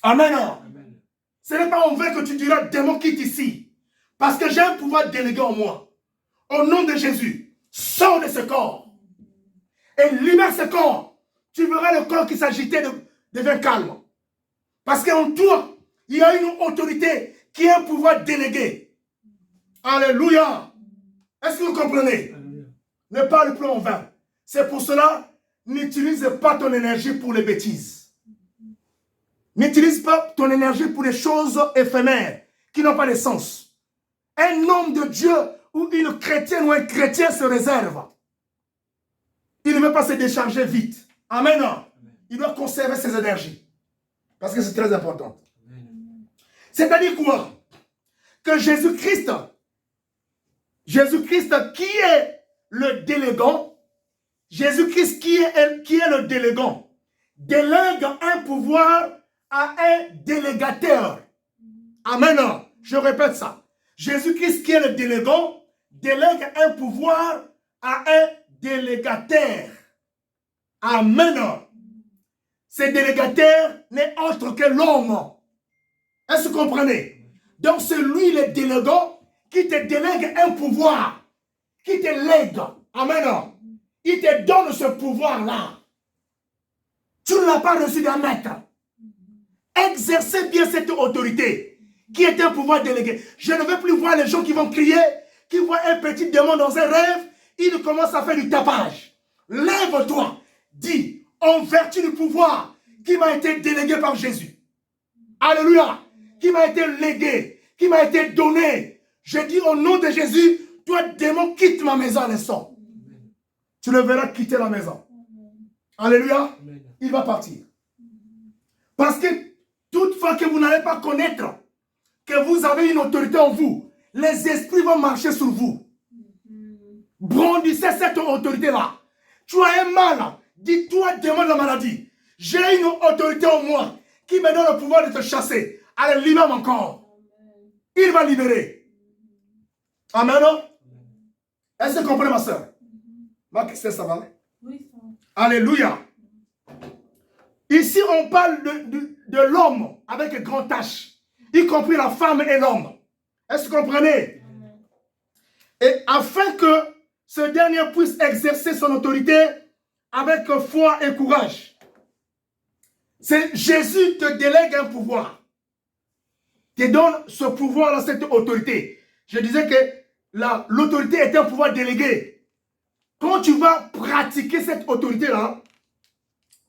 Amen. Amen. Ce n'est pas en vrai que tu diras, démon, quitte ici. Parce que j'ai un pouvoir délégué en moi. Au nom de Jésus, sors de ce corps. Et libère ce corps. Tu verras le corps qui s'agitait devient calme. Parce qu'en toi, il y a une autorité qui a un pouvoir délégué. Alléluia. Est-ce que vous comprenez? Alléluia. Ne parle plus en vain. C'est pour cela, n'utilise pas ton énergie pour les bêtises. N'utilise pas ton énergie pour les choses éphémères qui n'ont pas de sens. Un homme de Dieu ou une chrétienne ou un chrétien se réserve. Il ne veut pas se décharger vite. Amen. Il doit conserver ses énergies. Parce que c'est très important. C'est-à-dire quoi? Que Jésus-Christ qui est le délégant, Jésus-Christ qui est le délégant, délègue un pouvoir à un délégataire. Amen. Je répète ça. Jésus-Christ qui est le délégant, délègue un pouvoir à un délégataire. Amen. Ce délégataire n'est autre que l'homme. Est-ce que vous comprenez? Donc c'est lui le délégant qui te délègue un pouvoir, qui te lègue. Amen. Il te donne ce pouvoir-là. Tu ne l'as pas reçu d'un maître. Exercez bien cette autorité qui est un pouvoir délégué. Je ne veux plus voir les gens qui vont crier, qui voient un petit démon dans un rêve, ils commencent à faire du tapage. Lève-toi, dis, en vertu du pouvoir qui m'a été délégué par Jésus. Alléluia. Qui m'a été légué, qui m'a été donné. Je dis au nom de Jésus, toi démon, quitte ma maison à l'instant. Tu le verras quitter la maison. Alléluia. Il va partir. Parce que toutefois que vous n'allez pas connaître que vous avez une autorité en vous, les esprits vont marcher sur vous. Brandissez cette autorité-là. Tu as un mal. Dis-toi, démon de la maladie. J'ai une autorité en moi qui me donne le pouvoir de te chasser. Allez, libère mon corps. Il va libérer. Amen. Est-ce que vous comprenez, ma soeur? Ma question, ça va? Oui, ça va. Alléluia. Ici, on parle de l'homme avec grand H, y compris la femme et l'homme. Est-ce que vous comprenez? Et afin que ce dernier puisse exercer son autorité avec foi et courage. C'est Jésus te délègue un pouvoir. Te donne ce pouvoir-là, cette autorité. Je disais que l'autorité est un pouvoir délégué. Quand tu vas pratiquer cette autorité-là,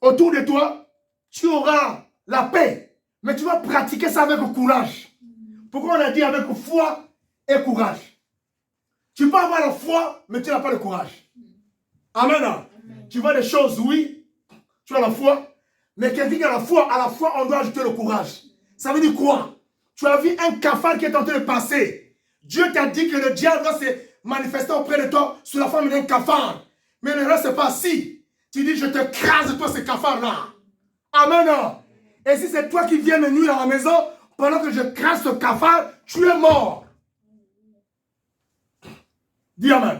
autour de toi, tu auras la paix. Mais tu vas pratiquer ça avec courage. Pourquoi on a dit avec foi et courage? Tu peux avoir la foi, mais tu n'as pas le courage. Amen. Amen. Tu vois des choses, oui. Tu as la foi. Mais quelqu'un qui a la foi, on doit ajouter le courage. Ça veut dire quoi? Tu as vu un cafard qui est en train de passer. Dieu t'a dit que le diable va se manifester auprès de toi sous la forme d'un cafard. Mais le reste, c'est pas si. Tu dis, je te crase toi, ce cafard-là. Amen. Et si c'est toi qui viens me nuire à la maison, pendant que je crase ce cafard, tu es mort. Dis amen.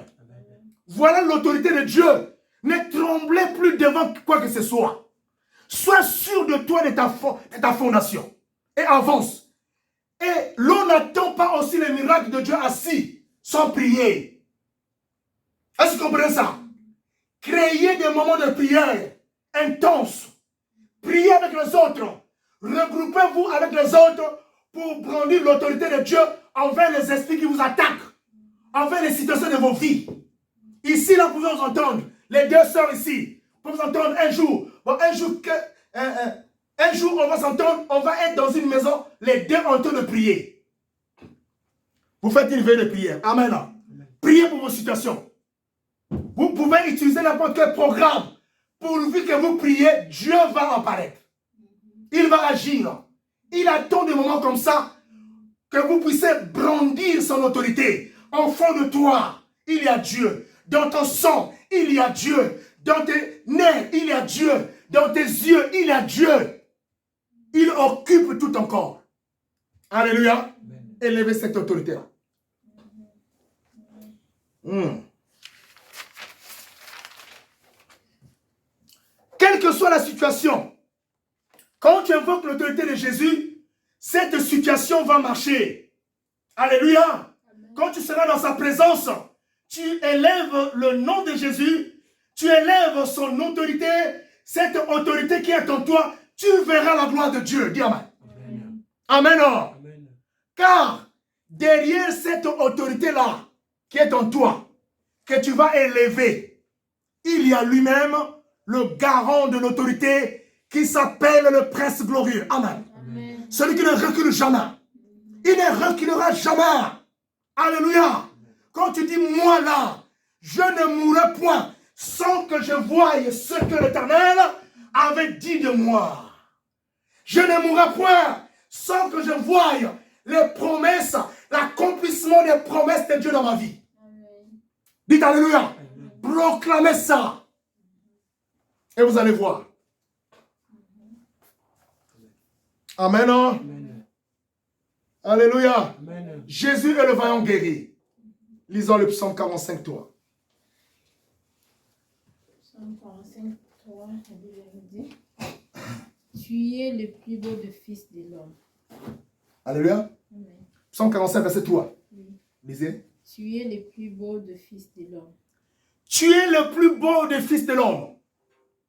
Voilà l'autorité de Dieu. Ne tremblez plus devant quoi que ce soit. Sois sûr de toi, de ta fondation. Et avance. Et l'on n'attend pas aussi les miracles de Dieu assis, sans prier. Est-ce que vous comprenez ça? Créez des moments de prière intenses. Priez avec les autres. Regroupez-vous avec les autres pour brandir l'autorité de Dieu envers les esprits qui vous attaquent, envers les situations de vos vies. Ici, là, vous pouvez vous entendre. Les deux sœurs ici, vous pouvez vous entendre un jour. Bon, un jour, on va s'entendre, on va être dans une maison, les deux en train de prier. Vous faites une veille de prière. Amen. Priez pour vos situations. Vous pouvez utiliser n'importe quel programme. Pourvu que vous priez, Dieu va apparaître. Il va agir. Il attend des moments comme ça que vous puissiez brandir son autorité. Au fond de toi, il y a Dieu. Dans ton sang, il y a Dieu. Dans tes nerfs, il y a Dieu. Dans tes yeux, il y a Dieu. Il occupe tout ton corps. Alléluia. Élevez cette autorité-là. Quelle que soit la situation, quand tu invoques l'autorité de Jésus, cette situation va marcher. Alléluia. Quand tu seras dans sa présence, tu élèves le nom de Jésus, tu élèves son autorité, cette autorité qui est en toi, tu verras la gloire de Dieu. Dis Amen. Amen. Amen. Car derrière cette autorité-là qui est en toi, que tu vas élever, il y a lui-même le garant de l'autorité qui s'appelle le Prince glorieux. Amen. Amen. Celui qui ne recule jamais. Il ne reculera jamais. Alléluia. Quand tu dis moi là, je ne mourrai point sans que je voie ce que l'Éternel avait dit de moi. Je ne mourrai point sans que je voie les promesses, l'accomplissement des promesses de Dieu dans ma vie. Amen. Dites Alléluia. Amen. Proclamez ça. Et vous allez voir. Amen. Amen. Alléluia. Amen. Jésus est le vaillant guerrier. Lisons le psaume 45, 3. Psaume 45, 3, dit, tu es le plus beau de fils de l'homme. Alléluia. Amen. Psaume 45, verset 3. Oui. Lisez. Tu es le plus beau de fils de l'homme. Tu es le plus beau des fils de l'homme.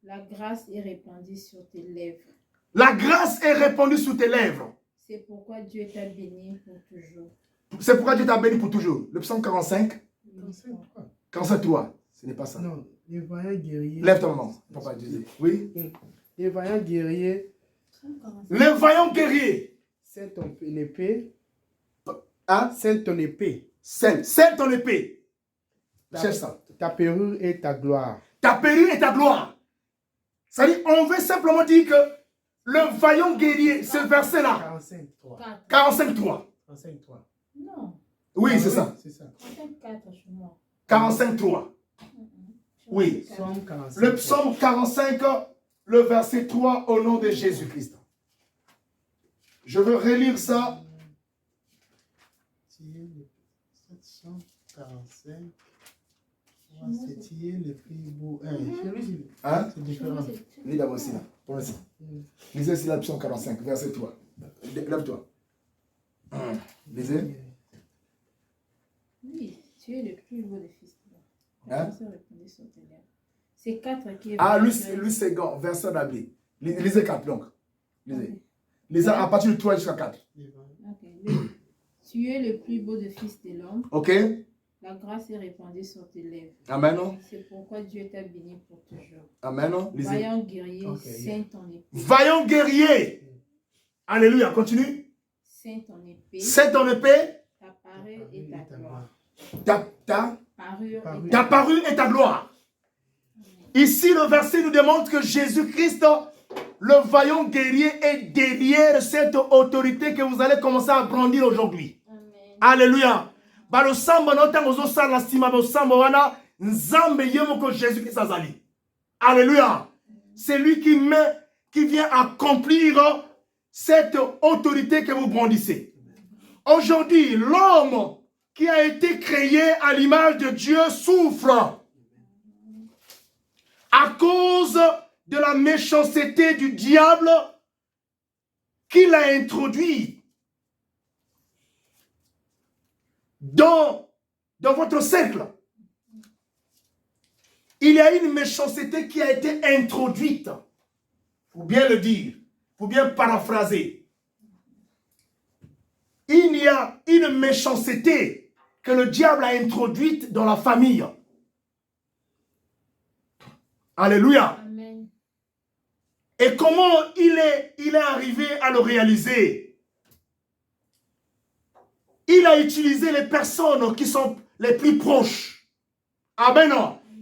La grâce est répandue sur tes lèvres. La grâce est répandue sur tes lèvres. C'est pourquoi Dieu t'a béni pour toujours. C'est pourquoi Dieu t'a béni pour toujours. Le psaume 45. 45, 3. Ce n'est pas ça. Non, les vaillants guerriers. Lève ton nom, papa Dieu. Oui. Les vaillants guerriers. Les vaillants guerriers. Scelle ton épée. Hein? Scelle ton épée. Scelle ton épée. Cherche ça. Ta perruque et ta gloire. Ta perruque et ta gloire. C'est-à-dire, on veut simplement dire que le vaillant guerrier, ce verset-là. 45, 3. 45, 3. 45, 3. Non. Oui, c'est ça. C'est ça. 44 chez moi. 45, 3. Oui. Le psaume 45, le verset 3, au nom de Jésus-Christ. Je veux relire ça. 745. C'est le plus beau. Hein? C'est différent. Lis d'abord ici, là. Pour ici. Lisez ici la psaume 45, verset 3. Lève-toi. Lisez. Oui, tu es le plus beau des fils de l'homme. Hein? C'est 4 qui est. Ah, lui c'est grand, verset d'Abli. Lisez 4 donc. Lisez. Okay. Lisez à partir de 3 jusqu'à 4. Okay. Tu es le plus beau des fils de l'homme. Ok. La grâce est répandue sur tes lèvres. Amen. C'est pourquoi Dieu t'a béni pour toujours. Amen. Vaillant guerrier, saint ton épée. Vaillant guerrier. Alléluia, continue. Saint ton épée. Saint ton épée. Ta parure et ta gloire. Ta parure et ta gloire. Ici, le verset nous démontre que Jésus-Christ, le vaillant guerrier, est derrière cette autorité que vous allez commencer à brandir aujourd'hui. Alléluia. Alléluia. C'est lui qui vient accomplir cette autorité que vous brandissez. Aujourd'hui, l'homme qui a été créé à l'image de Dieu souffre à cause de la méchanceté du diable qu'il a introduit dans votre cercle. Il y a une méchanceté qui a été introduite. Il faut bien le dire. Il faut bien paraphraser. Il y a une méchanceté que le diable a introduite dans la famille. Alléluia. Amen. Et comment il est arrivé à le réaliser? Il a utilisé les personnes qui sont les plus proches. Amen.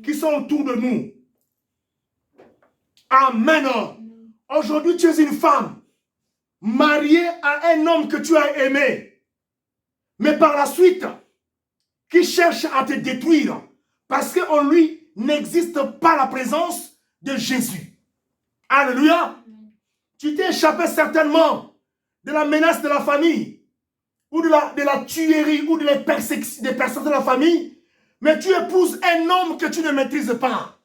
Qui sont autour de nous. Amen. Aujourd'hui, tu es une femme mariée à un homme que tu as aimé. mais par la suite, qui cherche à te détruire, parce qu'en lui n'existe pas la présence de Jésus. Alléluia. Tu t'es échappé certainement de la menace de la famille, ou de la tuerie, ou des personnes de la famille, mais tu épouses un homme que tu ne maîtrises pas.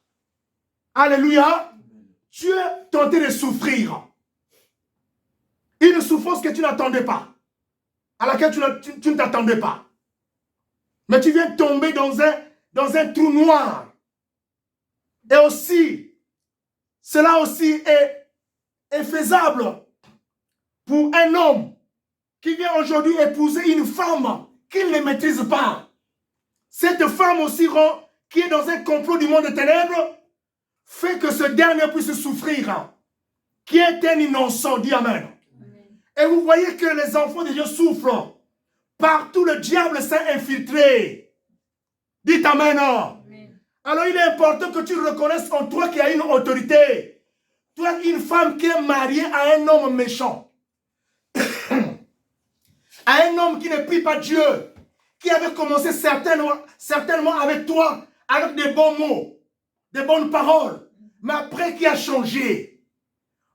Alléluia. Tu es tenté de souffrir. Une souffrance que tu n'attendais pas, à laquelle tu ne t'attendais pas. Mais tu viens tomber dans un trou noir. Et aussi, cela aussi est faisable pour un homme qui vient aujourd'hui épouser une femme qu'il ne maîtrise pas. Cette femme aussi qui est dans un complot du monde des ténèbres fait que ce dernier puisse souffrir. Qui est un innocent, dit Amen. Et vous voyez que les enfants de Dieu souffrent. Partout le diable s'est infiltré. Dites Amen. Amen. Alors il est important que tu reconnaisses en toi qu'il y a une autorité. Toi, une femme qui est mariée à un homme méchant. À un homme qui ne prie pas Dieu. Qui avait commencé certainement avec toi, avec des bons mots, des bonnes paroles. Mais après qui a changé.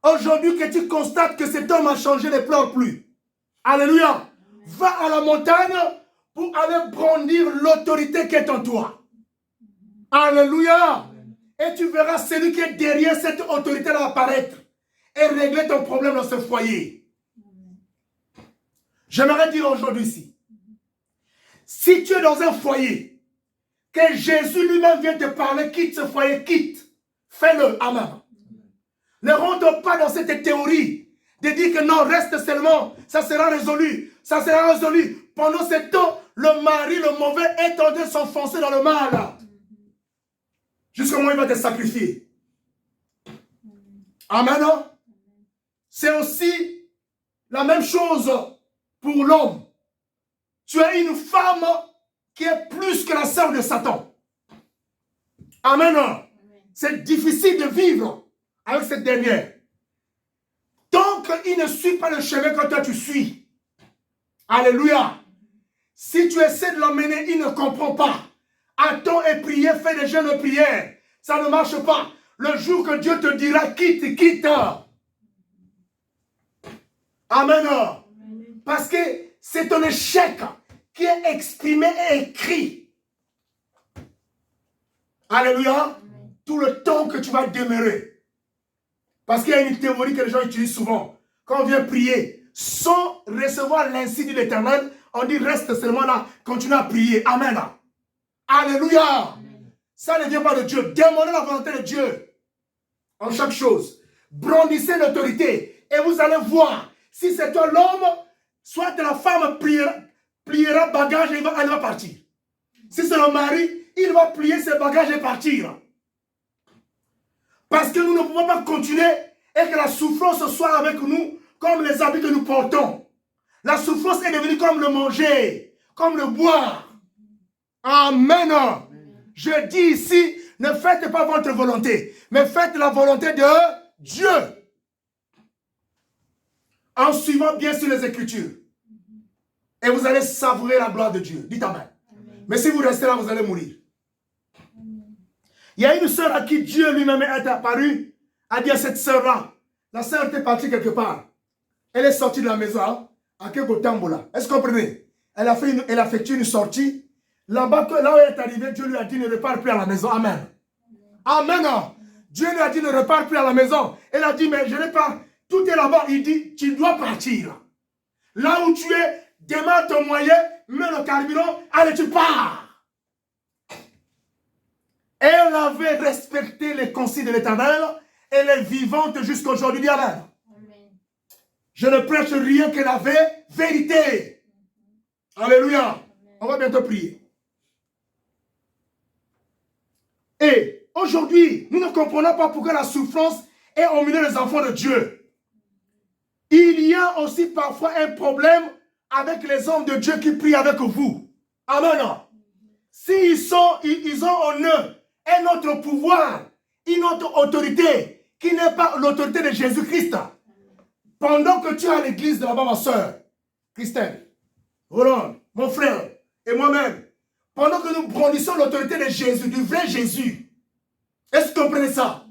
Aujourd'hui que tu constates que cet homme a changé, ne pleure plus. Alléluia. Va à la montagne pour aller brandir l'autorité qui est en toi. Alléluia. Et tu verras celui qui est derrière cette autorité-là apparaître et régler ton problème dans ce foyer. J'aimerais dire aujourd'hui ici, si tu es dans un foyer, que Jésus lui-même vient te parler, quitte ce foyer, quitte. Fais-le. Amen. Ne rentre pas dans cette théorie de dire que non, reste seulement, ça sera résolu. Ça sera résolu. Pendant ce temps, le mari, le mauvais, est en train de s'enfoncer dans le mal. Jusqu'au moment où il va te sacrifier. Amen. C'est aussi la même chose pour l'homme. Tu as une femme qui est plus que la sœur de Satan. Amen. C'est difficile de vivre avec cette dernière. Tant qu'il ne suit pas le chemin que toi tu suis. Alléluia. Si tu essaies de l'emmener, il ne comprend pas. Attends et prie, fais des jeûnes de prière. Ça ne marche pas. Le jour que Dieu te dira quitte, quitte. Amen. Parce que c'est ton échec qui est exprimé et écrit. Alléluia. Tout le temps que tu vas demeurer. Parce qu'il y a une théorie que les gens utilisent souvent. Quand on vient prier, sans recevoir l'insigne de l'Éternel, on dit reste seulement là, continue à prier. Amen. Alléluia. Amen. Ça ne vient pas de Dieu. Demandez la volonté de Dieu en chaque chose. Brandissez l'autorité et vous allez voir si c'est toi l'homme, soit la femme pliera bagage et elle va partir. Si c'est le mari, il va plier ses bagages et partir. Parce que nous ne pouvons pas continuer et que la souffrance soit avec nous comme les habits que nous portons. La souffrance est devenue comme le manger, comme le boire. Amen. Je dis ici, ne faites pas votre volonté, mais faites la volonté de Dieu. En suivant bien sûr les Écritures. Et vous allez savourer la gloire de Dieu. Dites Amen. Amen. Mais si vous restez là, vous allez mourir. Il y a une sœur à qui Dieu lui-même est apparu, a dit à cette sœur-là, la sœur était partie quelque part. Elle est sortie de la maison, à Kekotambola. Est-ce que vous comprenez? Elle a effectué une sortie. Là-bas, là où elle est arrivée, Dieu lui a dit ne repars plus à la maison. Amen. Amen. Dieu lui a dit ne repars plus à la maison. Elle a dit mais je ne pars. Tout est là-bas. Il dit tu dois partir. Là où tu es, démarre ton moyen, mets le carburant, allez tu pars. Elle avait respecté les consignes de l'Éternel. Elle est vivante jusqu'à aujourd'hui. Amen. Je ne prêche rien que la vérité. Alléluia. On va bientôt prier. Et aujourd'hui, nous ne comprenons pas pourquoi la souffrance est au milieu des enfants de Dieu. Il y a aussi parfois un problème avec les hommes de Dieu qui prient avec vous. Amen. S'ils ont en eux un autre pouvoir, une autre autorité, qui n'est pas l'autorité de Jésus-Christ. Pendant que tu es à l'église de là-bas, ma soeur, Christelle, Roland, mon frère et moi-même, pendant que nous brandissons l'autorité de Jésus, du vrai Jésus, est-ce que vous comprenez ça?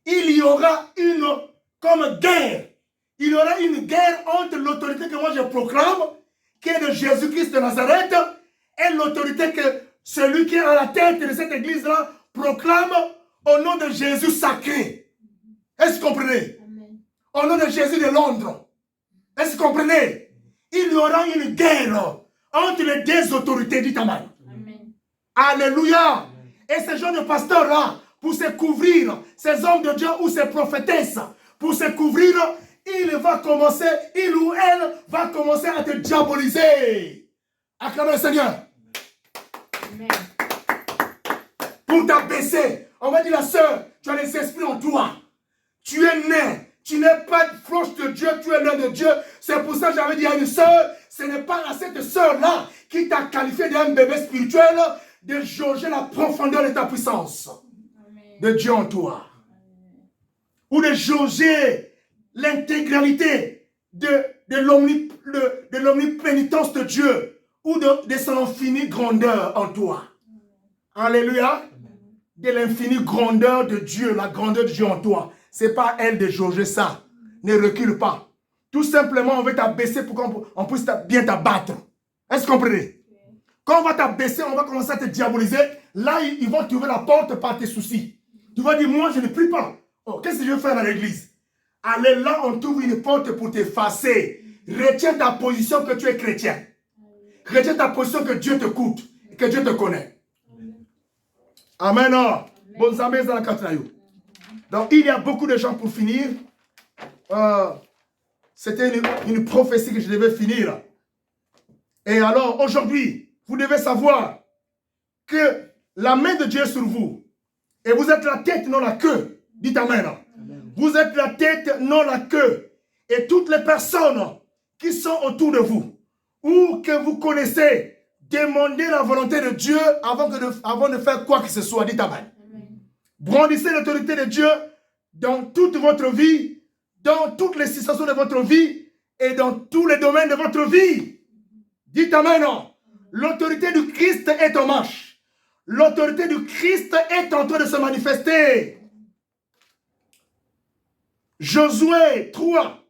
Il y aura comme guerre. Il y aura une guerre entre l'autorité que moi je proclame, qui est de Jésus-Christ de Nazareth, et l'autorité que celui qui est à la tête de cette église-là proclame au nom de Jésus sacré. Est-ce que vous comprenez? Amen. Au nom de Jésus de Londres. Est-ce que vous comprenez? Il y aura une guerre entre les deux autorités, dites Amen. Amen. Alléluia. Et ces gens de pasteurs-là, pour se couvrir, ces hommes de Dieu ou ces prophétesses, pour se couvrir, il ou elle va commencer à te diaboliser. Acclamez le Seigneur. Amen. Pour t'abaisser, on va dire la sœur, tu as les esprits en toi. Tu es né. Tu n'es pas proche de Dieu, tu es né de Dieu. C'est pour ça que j'avais dit à une sœur, ce n'est pas à cette sœur-là qui t'a qualifié d'un bébé spirituel de jauger la profondeur de ta puissance. Amen. De Dieu en toi. Ou de jauger l'intégralité de l'omnipénitence de Dieu ou de son infinie grandeur en toi. Alléluia. De l'infinie grandeur de Dieu, la grandeur de Dieu en toi. Ce n'est pas elle de jauger ça. Ne recule pas. Tout simplement, on veut t'abaisser pour qu'on puisse bien t'abattre. Est-ce que vous comprenez? Quand on va t'abaisser, on va commencer à te diaboliser. Là, ils vont trouver la porte par tes soucis. Tu vas dire, moi, je ne prie pas. Oh, qu'est-ce que je veux faire dans l'église? Allez, là, on trouve une porte pour t'effacer. Retiens ta position que tu es chrétien. Retiens ta position que Dieu te coûte et que Dieu te connaît. Amen. Bonne amis dans la Catraillou. Donc, il y a beaucoup de gens pour finir. C'était une prophétie que je devais finir. Et alors, aujourd'hui, vous devez savoir que la main de Dieu est sur vous. Et vous êtes la tête, non la queue. Dites Amen. Amen. Vous êtes la tête, non la queue. Et toutes les personnes qui sont autour de vous, ou que vous connaissez, demandez la volonté de Dieu avant de faire quoi que ce soit. Dites Amen. Brandissez l'autorité de Dieu dans toute votre vie, dans toutes les situations de votre vie et dans tous les domaines de votre vie. Dites Amen. L'autorité du Christ est en marche. L'autorité du Christ est en train de se manifester. Josué 3,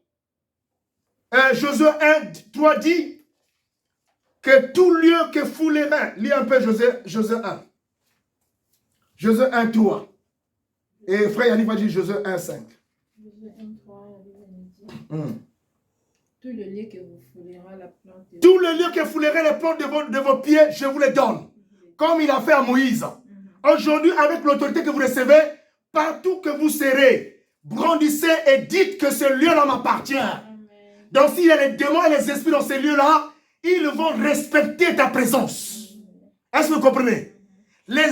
Josué 1, 3 dit que tout lieu que foulerait, lis un peu Josué 1. Josué 1, 3. Et frère Yannick va dire Josué 1, 5. Josué 1, 3, la Bible dit, tout le lieu que vous foulerez la plante de tout le lieu que foulerez les plantes de vos pieds, je vous les donne. Comme il a fait à Moïse. Aujourd'hui, avec l'autorité que vous recevez, partout que vous serez, brandissez et dites que ce lieu-là m'appartient. Donc s'il y a les démons et les esprits dans ces lieux-là, ils vont respecter ta présence. Est-ce que vous comprenez? Les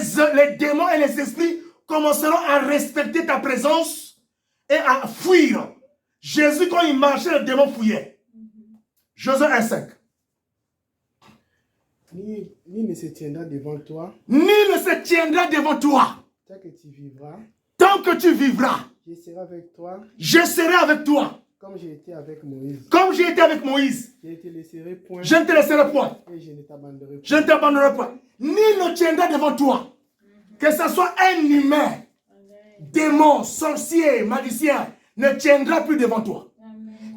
démons et les esprits commenceront à respecter ta présence et à fuir. Jésus, quand il marchait, les démons fouillaient. Josué 1,5. Ni ne se tiendra devant toi. Ni ne se tiendra devant toi. Tant que tu vivras. Tant que tu vivras. Je serai avec toi. Je serai avec toi. Comme j'ai été avec Moïse. Comme j'ai été avec Moïse. Je ne te laisserai point. Je ne te laisserai point. Et je ne t'abandonnerai point. Je ne t'abandonnerai point. Ni ne tiendra devant toi. Que ce soit un humain, démon, sorcier, magicien, ne tiendra plus devant toi.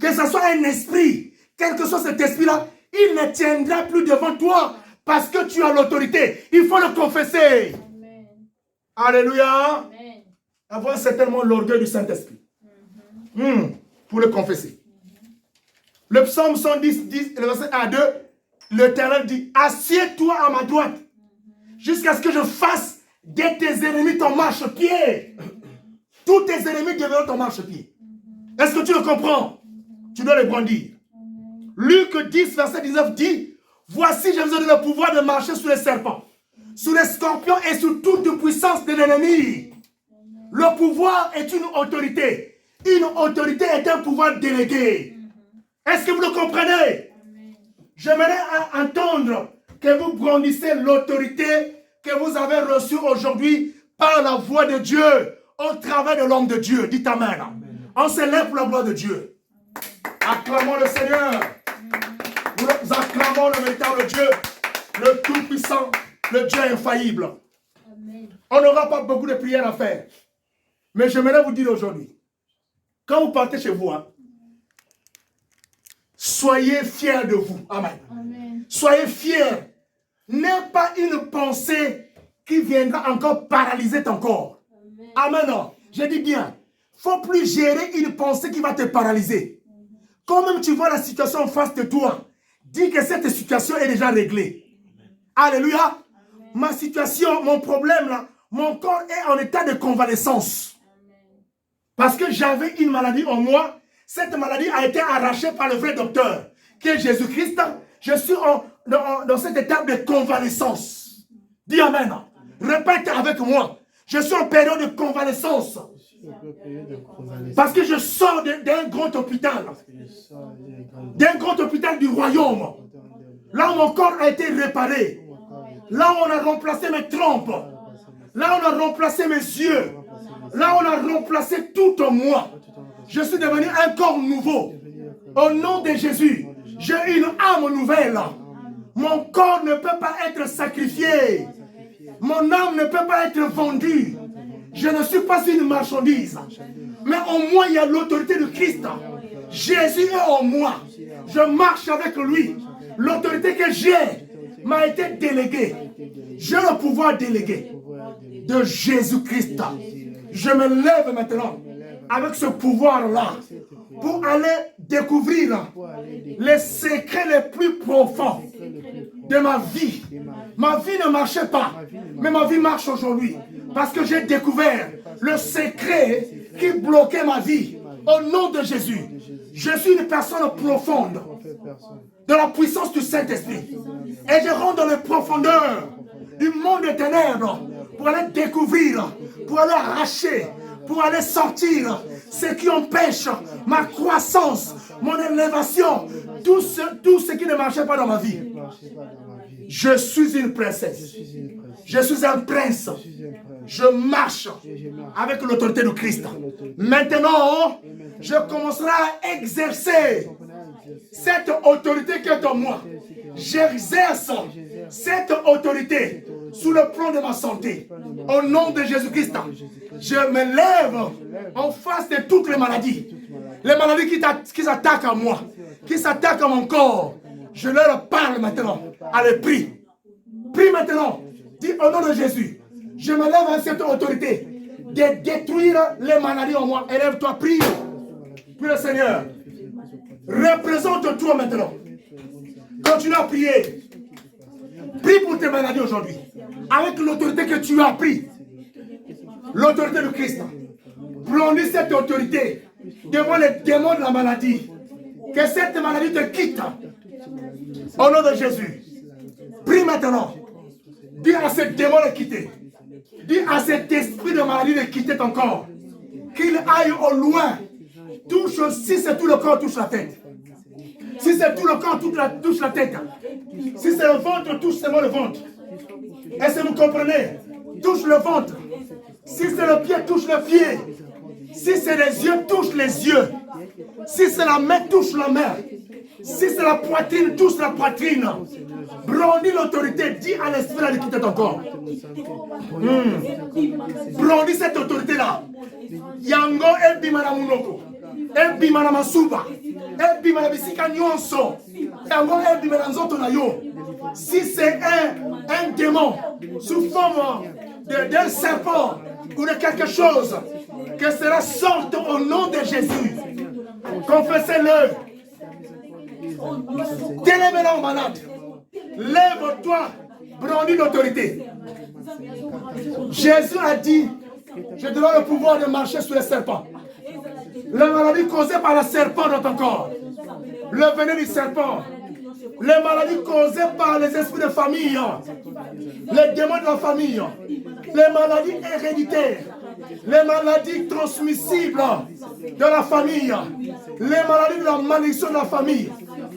Que ce soit un esprit, quel que soit cet esprit-là, il ne tiendra plus devant toi parce que tu as l'autorité. Il faut le confesser. Amen. Alléluia. Amen. Avoir certainement l'orgueil du Saint-Esprit. Pour le confesser. Le psaume 110, le verset 1 à 2, l'Éternel dit, assieds-toi à ma droite jusqu'à ce que je fasse de tes ennemis ton marchepied. Tous tes ennemis deviendront ton marchepied. Est-ce que tu le comprends? Tu dois le brandir. Luc 10, verset 19 dit, voici, je vous ai donné le pouvoir de marcher sur les serpents, sur les scorpions et sur toute puissance de l'ennemi. Le pouvoir est une autorité. Une autorité est un pouvoir délégué. Est-ce que vous le comprenez? J'aimerais entendre que vous brandissez l'autorité que vous avez reçue aujourd'hui par la voix de Dieu au travers de l'homme de Dieu. Dites Amen. On s'élève pour la gloire de Dieu. Acclamons le Seigneur. Nous acclamons le véritable Dieu, le Tout-Puissant, le Dieu infaillible. Amen. On n'aura pas beaucoup de prières à faire. Mais j'aimerais vous dire aujourd'hui, quand vous partez chez vous, soyez fiers de vous. Amen. Amen. Soyez fiers. N'aie pas une pensée qui viendra encore paralyser ton corps. Amen. Amen. Je dis bien, il ne faut plus gérer une pensée qui va te paralyser. Quand même tu vois la situation en face de toi, dis que cette situation est déjà réglée. Alléluia. Amen. Ma situation, mon problème là, mon corps est en état de convalescence. Amen. Parce que j'avais une maladie en moi. Cette maladie a été arrachée par le vrai docteur, qui est Jésus-Christ. Je suis dans cette étape de convalescence. Dis Amen. Répète avec moi. Je suis en période de convalescence. Parce que je sors d'un grand hôpital. D'un grand hôpital du royaume. Là où mon corps a été réparé. Là où on a remplacé mes trompes. Là où on a remplacé mes yeux. Là où on a remplacé tout en moi. Je suis devenu un corps nouveau. Au nom de Jésus, j'ai une âme nouvelle. Mon corps ne peut pas être sacrifié. Mon âme ne peut pas être vendue. Je ne suis pas une marchandise. Mais en moi, il y a l'autorité de Christ. Jésus est en moi. Je marche avec lui. L'autorité que j'ai m'a été déléguée. J'ai le pouvoir délégué de Jésus-Christ. Je me lève maintenant avec ce pouvoir-là pour aller découvrir les secrets les plus profonds de ma vie. Ma vie ne marchait pas, mais ma vie marche aujourd'hui parce que j'ai découvert le secret qui bloquait ma vie. Au nom de Jésus, je suis une personne profonde de la puissance du Saint-Esprit et je rentre dans les profondeurs du monde des ténèbres pour aller découvrir, pour aller arracher, pour aller sortir ce qui empêche ma croissance, mon élévation, tout ce qui ne marchait pas dans ma vie. Je suis une princesse. Je suis un prince. Je marche avec l'autorité de Christ. Maintenant, je commencerai à exercer cette autorité qui est en moi. J'exerce cette autorité sous le plan de ma santé. Au nom de Jésus-Christ, je me lève en face de toutes les maladies. Les maladies qui s'attaquent à moi, qui s'attaquent à mon corps. Je leur parle maintenant. Allez, prie. Prie maintenant. Dis au nom de Jésus. Je me lève à cette autorité de détruire les maladies en moi. Élève-toi, prie. Prie le Seigneur. Représente-toi maintenant. Continue à prier. Prie pour tes maladies aujourd'hui. Avec l'autorité que tu as pris. L'autorité de Christ. Brandis cette autorité devant les démons de la maladie. Que cette maladie te quitte. Au nom de Jésus. Prie maintenant. Dis à ce démon de quitter. Dis à cet esprit de maladie de quitter ton corps. Qu'il aille au loin. Touche, si c'est tout le corps, touche la tête. Si c'est tout le corps, touche la tête. Si c'est le ventre, touche seulement le ventre. Est-ce que vous comprenez? Touche le ventre. Si c'est le pied, touche le pied. Si c'est les yeux, touche les yeux. Si c'est la main, touche la main. Si c'est la poitrine, touche la poitrine. Brandis l'autorité. Dis à l'esprit de quitter ton corps. Brandis cette autorité-là. Yango ebimana munoko. Ebimana masuba. Ebimana bisika nyonso. Yango ebimana nzoto na yo. Si c'est un démon sous forme d'un serpent ou de quelque chose, que cela sorte au nom de Jésus. Confessez-le. Délève-la au malade. Lève-toi, brandis l'autorité. Jésus a dit, je te donne le pouvoir de marcher sur les serpents. La maladie causée par le serpent dans ton corps. Le venin du serpent. Les maladies causées par les esprits de famille. Les démons de la famille. Les maladies héréditaires. Les maladies transmissibles de la famille. Les maladies de la malédiction de la famille.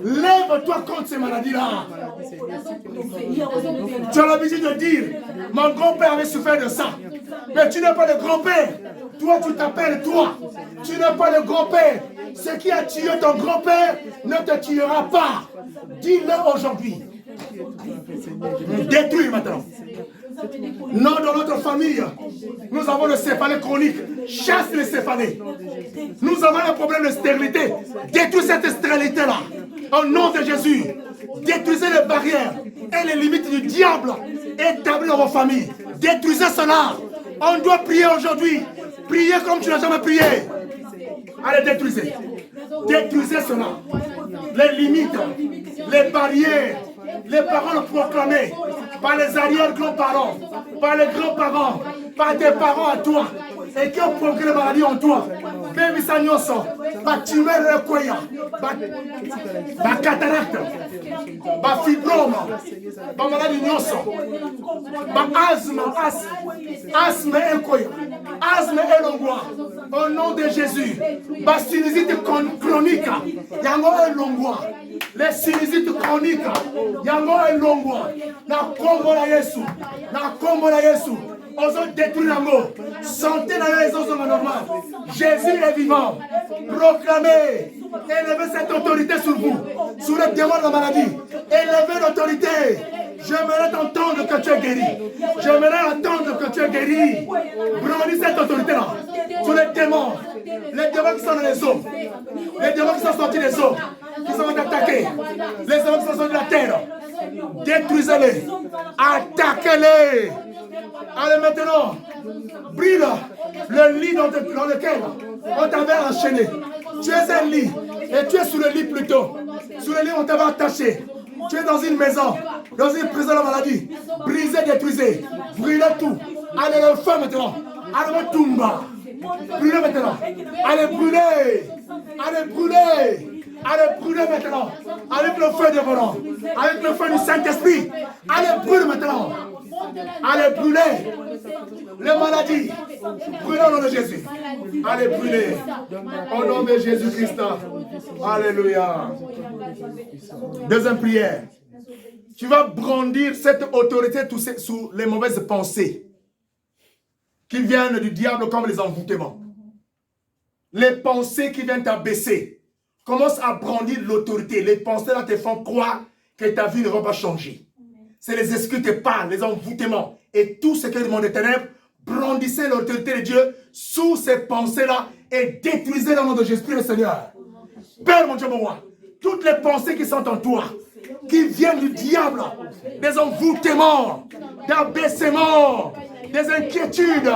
Lève-toi contre ces maladies-là. Tu as l'habitude de dire, mon grand-père avait souffert de ça. Mais tu n'es pas le grand-père. Toi, tu t'appelles toi. Tu n'es pas le grand-père. Ce qui a tué ton grand-père ne te tuera pas. Dis-le aujourd'hui. Détruis maintenant. Non, dans notre famille, nous avons le céphalée chronique. Chasse les céphalées. Nous avons un problème de stérilité. Détruis cette stérilité-là. Au nom de Jésus. Détruisez les barrières et les limites du diable établies dans vos familles. Détruisez cela. On doit prier aujourd'hui. Priez comme tu n'as jamais prié. Allez, détruisez. Détruisez cela. Les limites, les barrières, les paroles proclamées par les arrière-grands-parents, par les grands-parents, par tes parents à toi, et qui ont provoqué les maladies en toi. Même ça nyoso, par tumeur de koya, par cataracte, par fibrome, par maladie nyoso, par asthme et koya, asthme et longwa. Au nom de Jésus, par sinusite chronique, yango et longwa. Les sinusites chroniques, yango et longwa. Na kombo la Yesu, na kombo la Yesu. Osons détruire l'amour. Sentez dans les os normales. Jésus est vivant. Proclamez. Élevez cette autorité sur vous. Sur les démons de la maladie. Élevez l'autorité. J'aimerais t'entendre que tu es guéri. J'aimerais entendre que tu es guéri. Brandis cette autorité-là. Sur les démons. Les démons qui sont dans les eaux. Les démons qui sont sortis des eaux. Qui sont attaqués. Les démons qui sont sortis de la terre. Détruisez-les. Attaquez-les. Allez maintenant, brille le lit dans lequel on t'avait enchaîné. Tu es un lit et tu es sous le lit plutôt. Sous le lit on t'avait attaché. Tu es dans une maison, dans une prison de la maladie. Brisez, détruisez, brûlez tout. Allez le feu maintenant. Allez le tumba. Brûlez maintenant. Allez brûler. Allez brûler. Allez brûler maintenant. Avec le feu de volant. Avec le feu du Saint-Esprit. Allez brûler maintenant. Allez brûler les maladies. Brûlez au nom de Jésus. Allez brûler au nom de Jésus-Christ. Alléluia. Deuxième prière. Tu vas brandir cette autorité sous les mauvaises pensées qui viennent du diable comme les envoûtements. Les pensées qui viennent t'abaisser. Commence à brandir l'autorité. Les pensées là te font croire que ta vie ne va pas changer. C'est les esprits qui te parlent, les envoûtements. Et tout ce qui est du monde des ténèbres, brandissez l'autorité de Dieu sous ces pensées-là et détruisez le nom de Jésus le Seigneur. Père mon Dieu, mon roi, toutes les pensées qui sont en toi, qui viennent du diable, des envoûtements, d'abaissements, des inquiétudes,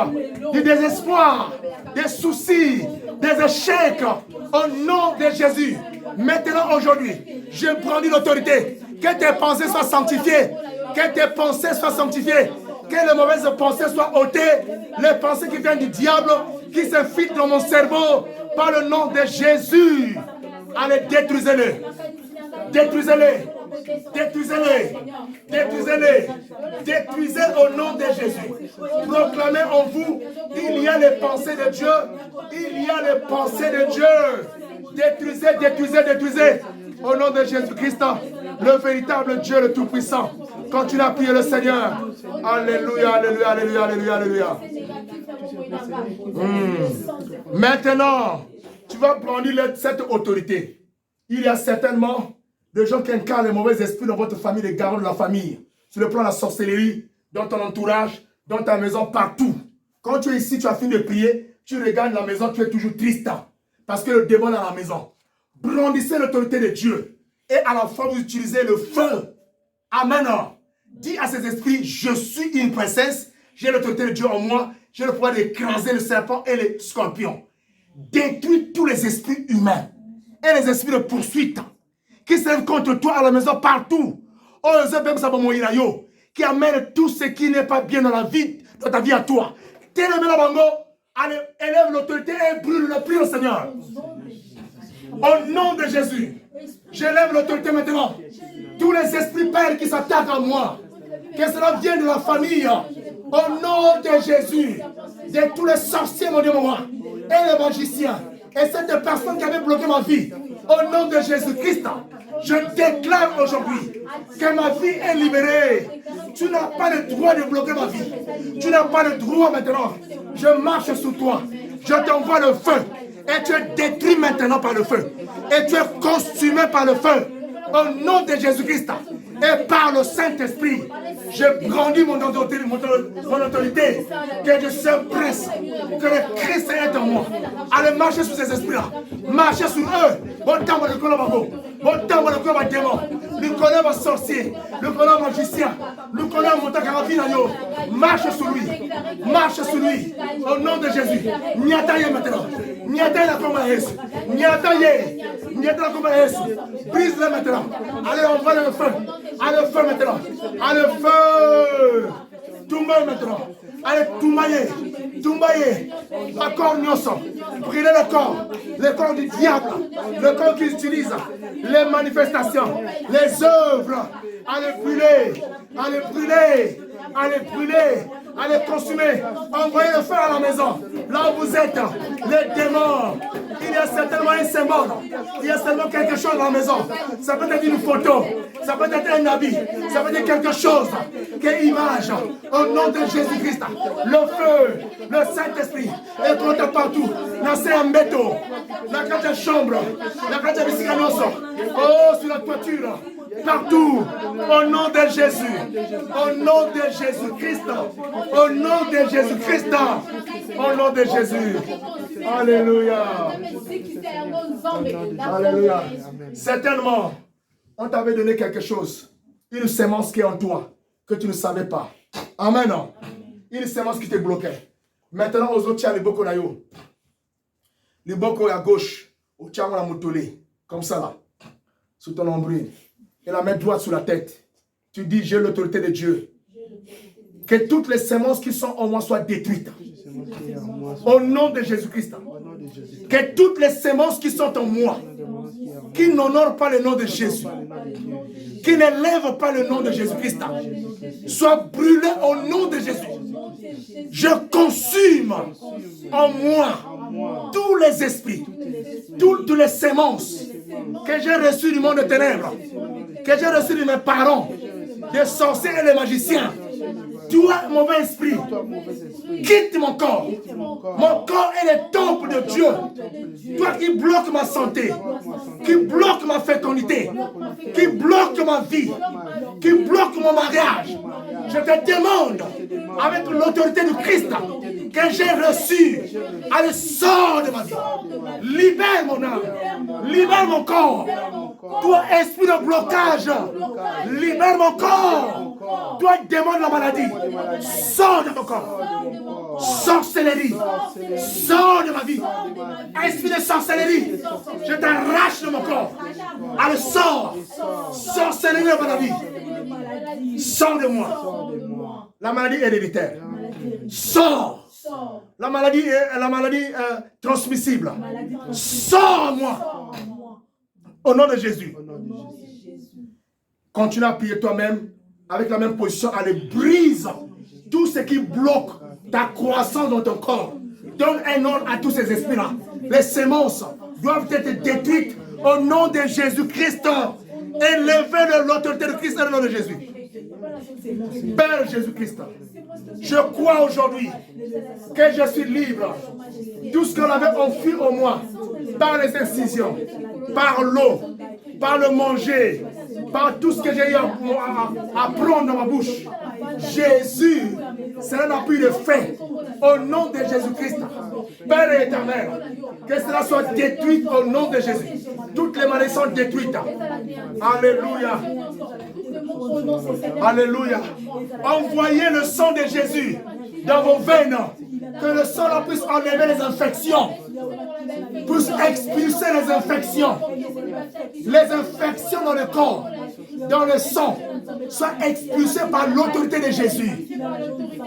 du désespoir, des soucis, des échecs, au nom de Jésus. Maintenant, aujourd'hui, je brandis l'autorité. Que tes pensées soient sanctifiées. Que tes pensées soient sanctifiées. Que les mauvaises pensées soient ôtées. Les pensées qui viennent du diable, qui s'infiltrent dans mon cerveau, par le nom de Jésus. Allez, détruisez-les. Détruisez-les. Détruisez-les. Détruisez-les. Détruisez au nom de Jésus. Proclamez en vous, il y a les pensées de Dieu. Il y a les pensées de Dieu. Détruisez, détruisez, détruisez. Au nom de Jésus-Christ, le véritable Dieu, le Tout-Puissant. Continue à prier le Seigneur. Alléluia, alléluia, alléluia, alléluia, alléluia. Maintenant, tu vas prendre cette autorité. Il y a certainement des gens qui incarnent les mauvais esprits dans votre famille, les garants de la famille. Sur le plan de la sorcellerie, dans ton entourage, dans ta maison, partout. Quand tu es ici, tu as fini de prier, tu regardes la maison, tu es toujours triste. Parce que le démon est dans la maison. Brandissez l'autorité de Dieu. Et à la fois, vous utilisez le feu. Amen. Dis à ces esprits, je suis une princesse, j'ai l'autorité de Dieu en moi, j'ai le pouvoir d'écraser le serpent et les scorpions. Détruis tous les esprits humains et les esprits de poursuite qui se lèvent contre toi à la maison partout. Qui amène tout ce qui n'est pas bien dans la vie, dans ta vie à toi. Allez, élève l'autorité et brûle le prix au Seigneur. Au nom de Jésus, j'élève l'autorité maintenant. Tous les esprits pères qui s'attaquent à moi, que cela vienne de la famille, au nom de Jésus, de tous les sorciers, mon Dieu, mon roi, et les magiciens, et cette personne qui avait bloqué ma vie, au nom de Jésus-Christ, je déclare aujourd'hui que ma vie est libérée. Tu n'as pas le droit de bloquer ma vie. Tu n'as pas le droit maintenant. Je marche sous toi. Je t'envoie le feu. Et tu es détruit maintenant par le feu. Et tu es consumé par le feu. Au nom de Jésus-Christ. Et par le Saint-Esprit, je brandis mon autorité, que je suis un prince, que le Christ est en moi. Allez marcher sur ces esprits-là, marcher sur eux. Bon temps, le connaît bon temps, le connaît démon, le connaît mon sorcier, le connaît magicien, le connaît mon takarabinayo. Marche sur lui, marche sur lui, au nom de Jésus. Nyataye maintenant, nyataye la combat Jésus, nyataye la combat Jésus. Brise-le maintenant. Allez, on va le feu. Allez, le feu maintenant. Allez, le feu. Toumbaye maintenant. Allez, toumbaye. La corps nyoso. Brûlez le corps du diable. Le corps qu'ils utilisent. Les manifestations. Les œuvres. Allez, brûler. Allez, consumer. Envoyez le feu à la maison. Là où vous êtes, les démons. Il y a certainement un symbole. Il y a certainement quelque chose dans la maison. Ça peut être une photo. Ça peut être un habit. Ça peut être quelque chose. Quelle image. Au nom de Jésus-Christ. Le feu, le Saint-Esprit. Et contre partout. Dans ces métaux. La carte de chambre. La carte de biscanoso. Oh, sur la toiture. Partout, au nom de Jésus, au nom de Jésus-Christ, au nom de Jésus-Christ, au nom de Jésus. Alléluia. Alléluia. Certainement, on t'avait donné quelque chose, une sémence qui est en toi, que tu ne savais pas. Amen. Une sémence qui te bloquait. Maintenant, aux autres, tu as le boko nayo. Le boko à gauche, au tchamo la moutolé, comme ça là, sous ton nombril. Et la main droite sur la tête. Tu dis, j'ai l'autorité de Dieu. Que toutes les semences qui sont en moi soient détruites. Au nom de Jésus-Christ. Que toutes les semences qui sont en moi, qui n'honorent pas le nom de Jésus, qui n'élèvent pas le nom de Jésus-Christ, soient brûlées au nom de Jésus. Je consume en moi tous les esprits, toutes les semences que j'ai reçues du monde de ténèbres, que j'ai reçues de mes parents, des sorciers et des magiciens. Toi, mauvais esprit, quitte mon corps. Mon corps est le temple de Dieu. Toi qui bloques ma santé, qui bloque ma fécondité, qui bloque ma vie, qui bloque mon mariage, je te demande, avec l'autorité du Christ que j'ai reçue, allez, sors de ma vie. Libère mon âme, libère mon corps. Toi, esprit de blocage, libère mon corps. Toi, démon de la maladie, sors de mon corps. Sorcellerie, sors de ma vie. Esprit de sorcellerie, je t'arrache de mon corps. Allez, sors. Sorcellerie de ma vie. Sors de moi. La maladie héréditaire. Sors. La maladie transmissible. Sors-moi. Au nom de Jésus. Continue à prier toi-même avec la même position. Allez, brise tout ce qui bloque ta croissance dans ton corps. Donne un ordre à tous ces esprits-là. Les semences doivent être détruites au nom de Jésus-Christ. Élevez l'autorité de Christ dans le nom de Jésus. Père Jésus-Christ, je crois aujourd'hui que je suis libre. Tout ce qu'on avait enfui au moi, par les incisions, par l'eau, par le manger, par tout ce que j'ai eu à prendre dans ma bouche. Jésus, cela n'a plus de fait. Au nom de Jésus-Christ, Père éternel, que cela soit détruit au nom de Jésus. Toutes les maladies sont détruites. Alléluia. Alléluia. Envoyez le sang de Jésus dans vos veines. Que le sang puisse enlever les infections. Puisse expulser les infections. Les infections dans le corps, dans le sang, soient expulsées par l'autorité de Jésus.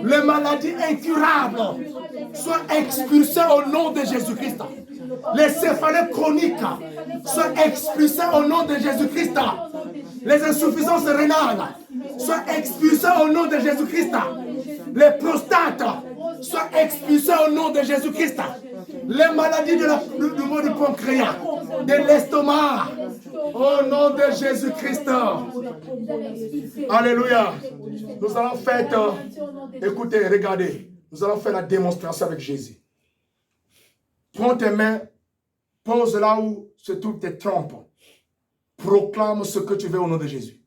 Les maladies incurables soient expulsées au nom de Jésus-Christ. Les céphalées chroniques soient expulsées au nom de Jésus-Christ. Les insuffisances rénales soient expulsées au nom de Jésus-Christ. Les prostates soient expulsées au nom de Jésus-Christ. Les maladies du mot du pancréas, de l'estomac, au nom de Jésus-Christ. Alléluia. Nous allons faire, écoutez, regardez, nous allons faire la démonstration avec Jésus. Prends tes mains Pose là où se trouvent tes trompes. Proclame ce que tu veux au nom de Jésus.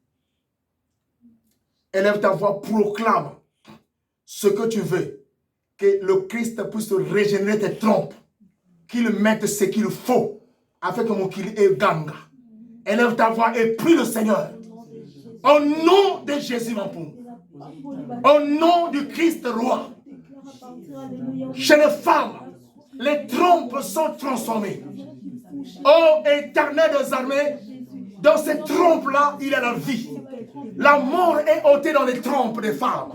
Élève ta voix, proclame ce que tu veux. Que le Christ puisse régénérer tes trompes. Qu'il mette ce qu'il faut. Afin que mon qu'il est ganga. Élève ta voix et prie le Seigneur. Au nom de Jésus, mon pour. Au nom du Christ roi. Chez les femmes, les trompes sont transformées. Ô Éternel des armées, dans ces trompes-là, il y a la vie. La mort est ôtée dans les trompes des femmes.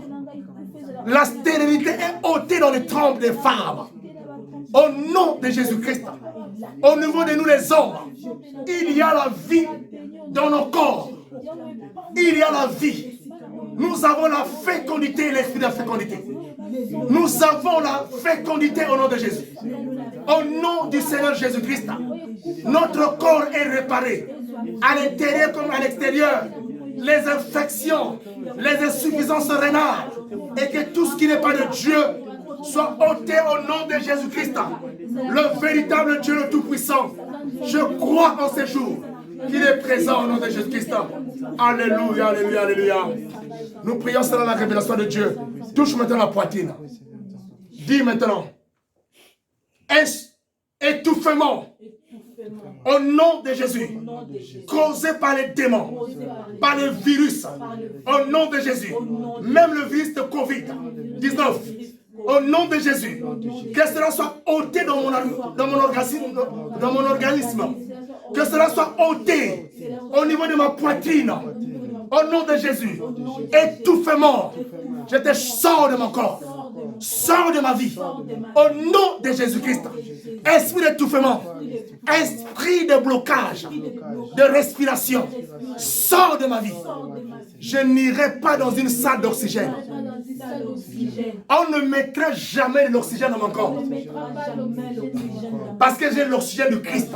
La stérilité est ôtée dans les trompes des femmes. Au nom de Jésus-Christ, au niveau de nous les hommes, il y a la vie dans nos corps. Il y a la vie. Nous avons la fécondité et l'esprit de fécondité. Nous avons la fécondité au nom de Jésus. Au nom du Seigneur Jésus-Christ, notre corps est réparé. À l'intérieur comme à l'extérieur. Les infections, les insuffisances rénales et que tout ce qui n'est pas de Dieu soit ôté au nom de Jésus-Christ, le véritable Dieu le Tout-Puissant. Je crois en ces jours qu'il est présent au nom de Jésus-Christ. Alléluia, alléluia, alléluia. Nous prions selon la révélation de Dieu. Touche maintenant la poitrine. Dis maintenant, étouffement. Au nom de Jésus, causé par les démons, par les virus, au nom de Jésus, même le virus de Covid-19, au nom de Jésus, que cela soit ôté dans mon organisme, que cela soit ôté au niveau de ma poitrine, au nom de Jésus, étouffement, je te sors de mon corps, sors de ma vie, au nom de Jésus-Christ, esprit d'étouffement, esprit de blocage, de respiration, sors de ma vie. Je n'irai pas dans une salle d'oxygène. On ne mettra jamais de l'oxygène dans mon corps. Parce que j'ai l'oxygène du Christ.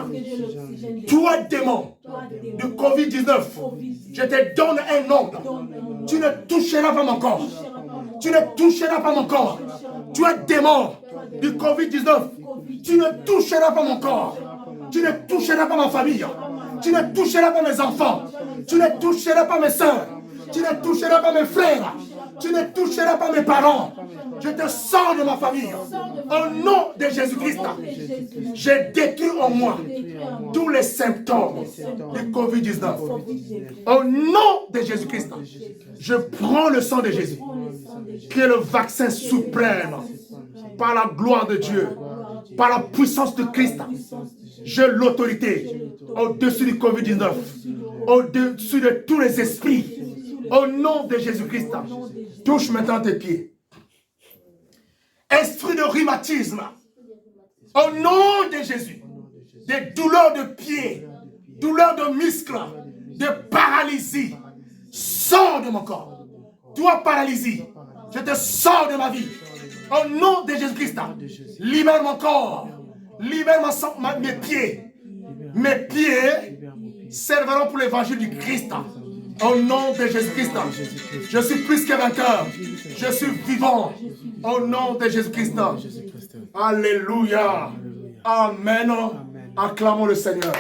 Toi, démon du Covid-19, je te donne un ordre. Tu ne toucheras pas mon corps. Tu ne toucheras pas mon corps. Tu es démon du Covid-19. Tu ne toucheras pas mon corps. Tu ne toucheras pas ma famille. Tu ne toucheras pas mes enfants. Tu ne toucheras pas mes soeurs. Tu ne toucheras pas mes frères. Tu ne toucheras pas mes parents. Je te sors de ma famille. Au nom de Jésus-Christ, je détruis en moi tous les symptômes du Covid-19. Au nom de Jésus-Christ, je prends le sang de Jésus, qui est le vaccin suprême, par la gloire de Dieu, par la puissance de Christ. J'ai l'autorité au-dessus du Covid-19, au-dessus de tous les esprits. Au nom de Jésus-Christ, touche maintenant tes pieds. Esprit de rhumatisme, au nom de Jésus, des douleurs de pieds, douleurs de muscles, de paralysie, sors de mon corps. Toi, paralysie, je te sors de ma vie. Au nom de Jésus-Christ, libère mon corps, libère mes pieds. Mes pieds serviront pour l'évangile du Christ. Au nom de Jésus-Christ, je suis plus que vainqueur. Je suis vivant. Au nom de Jésus-Christ. Alléluia. Amen. Acclamons le Seigneur.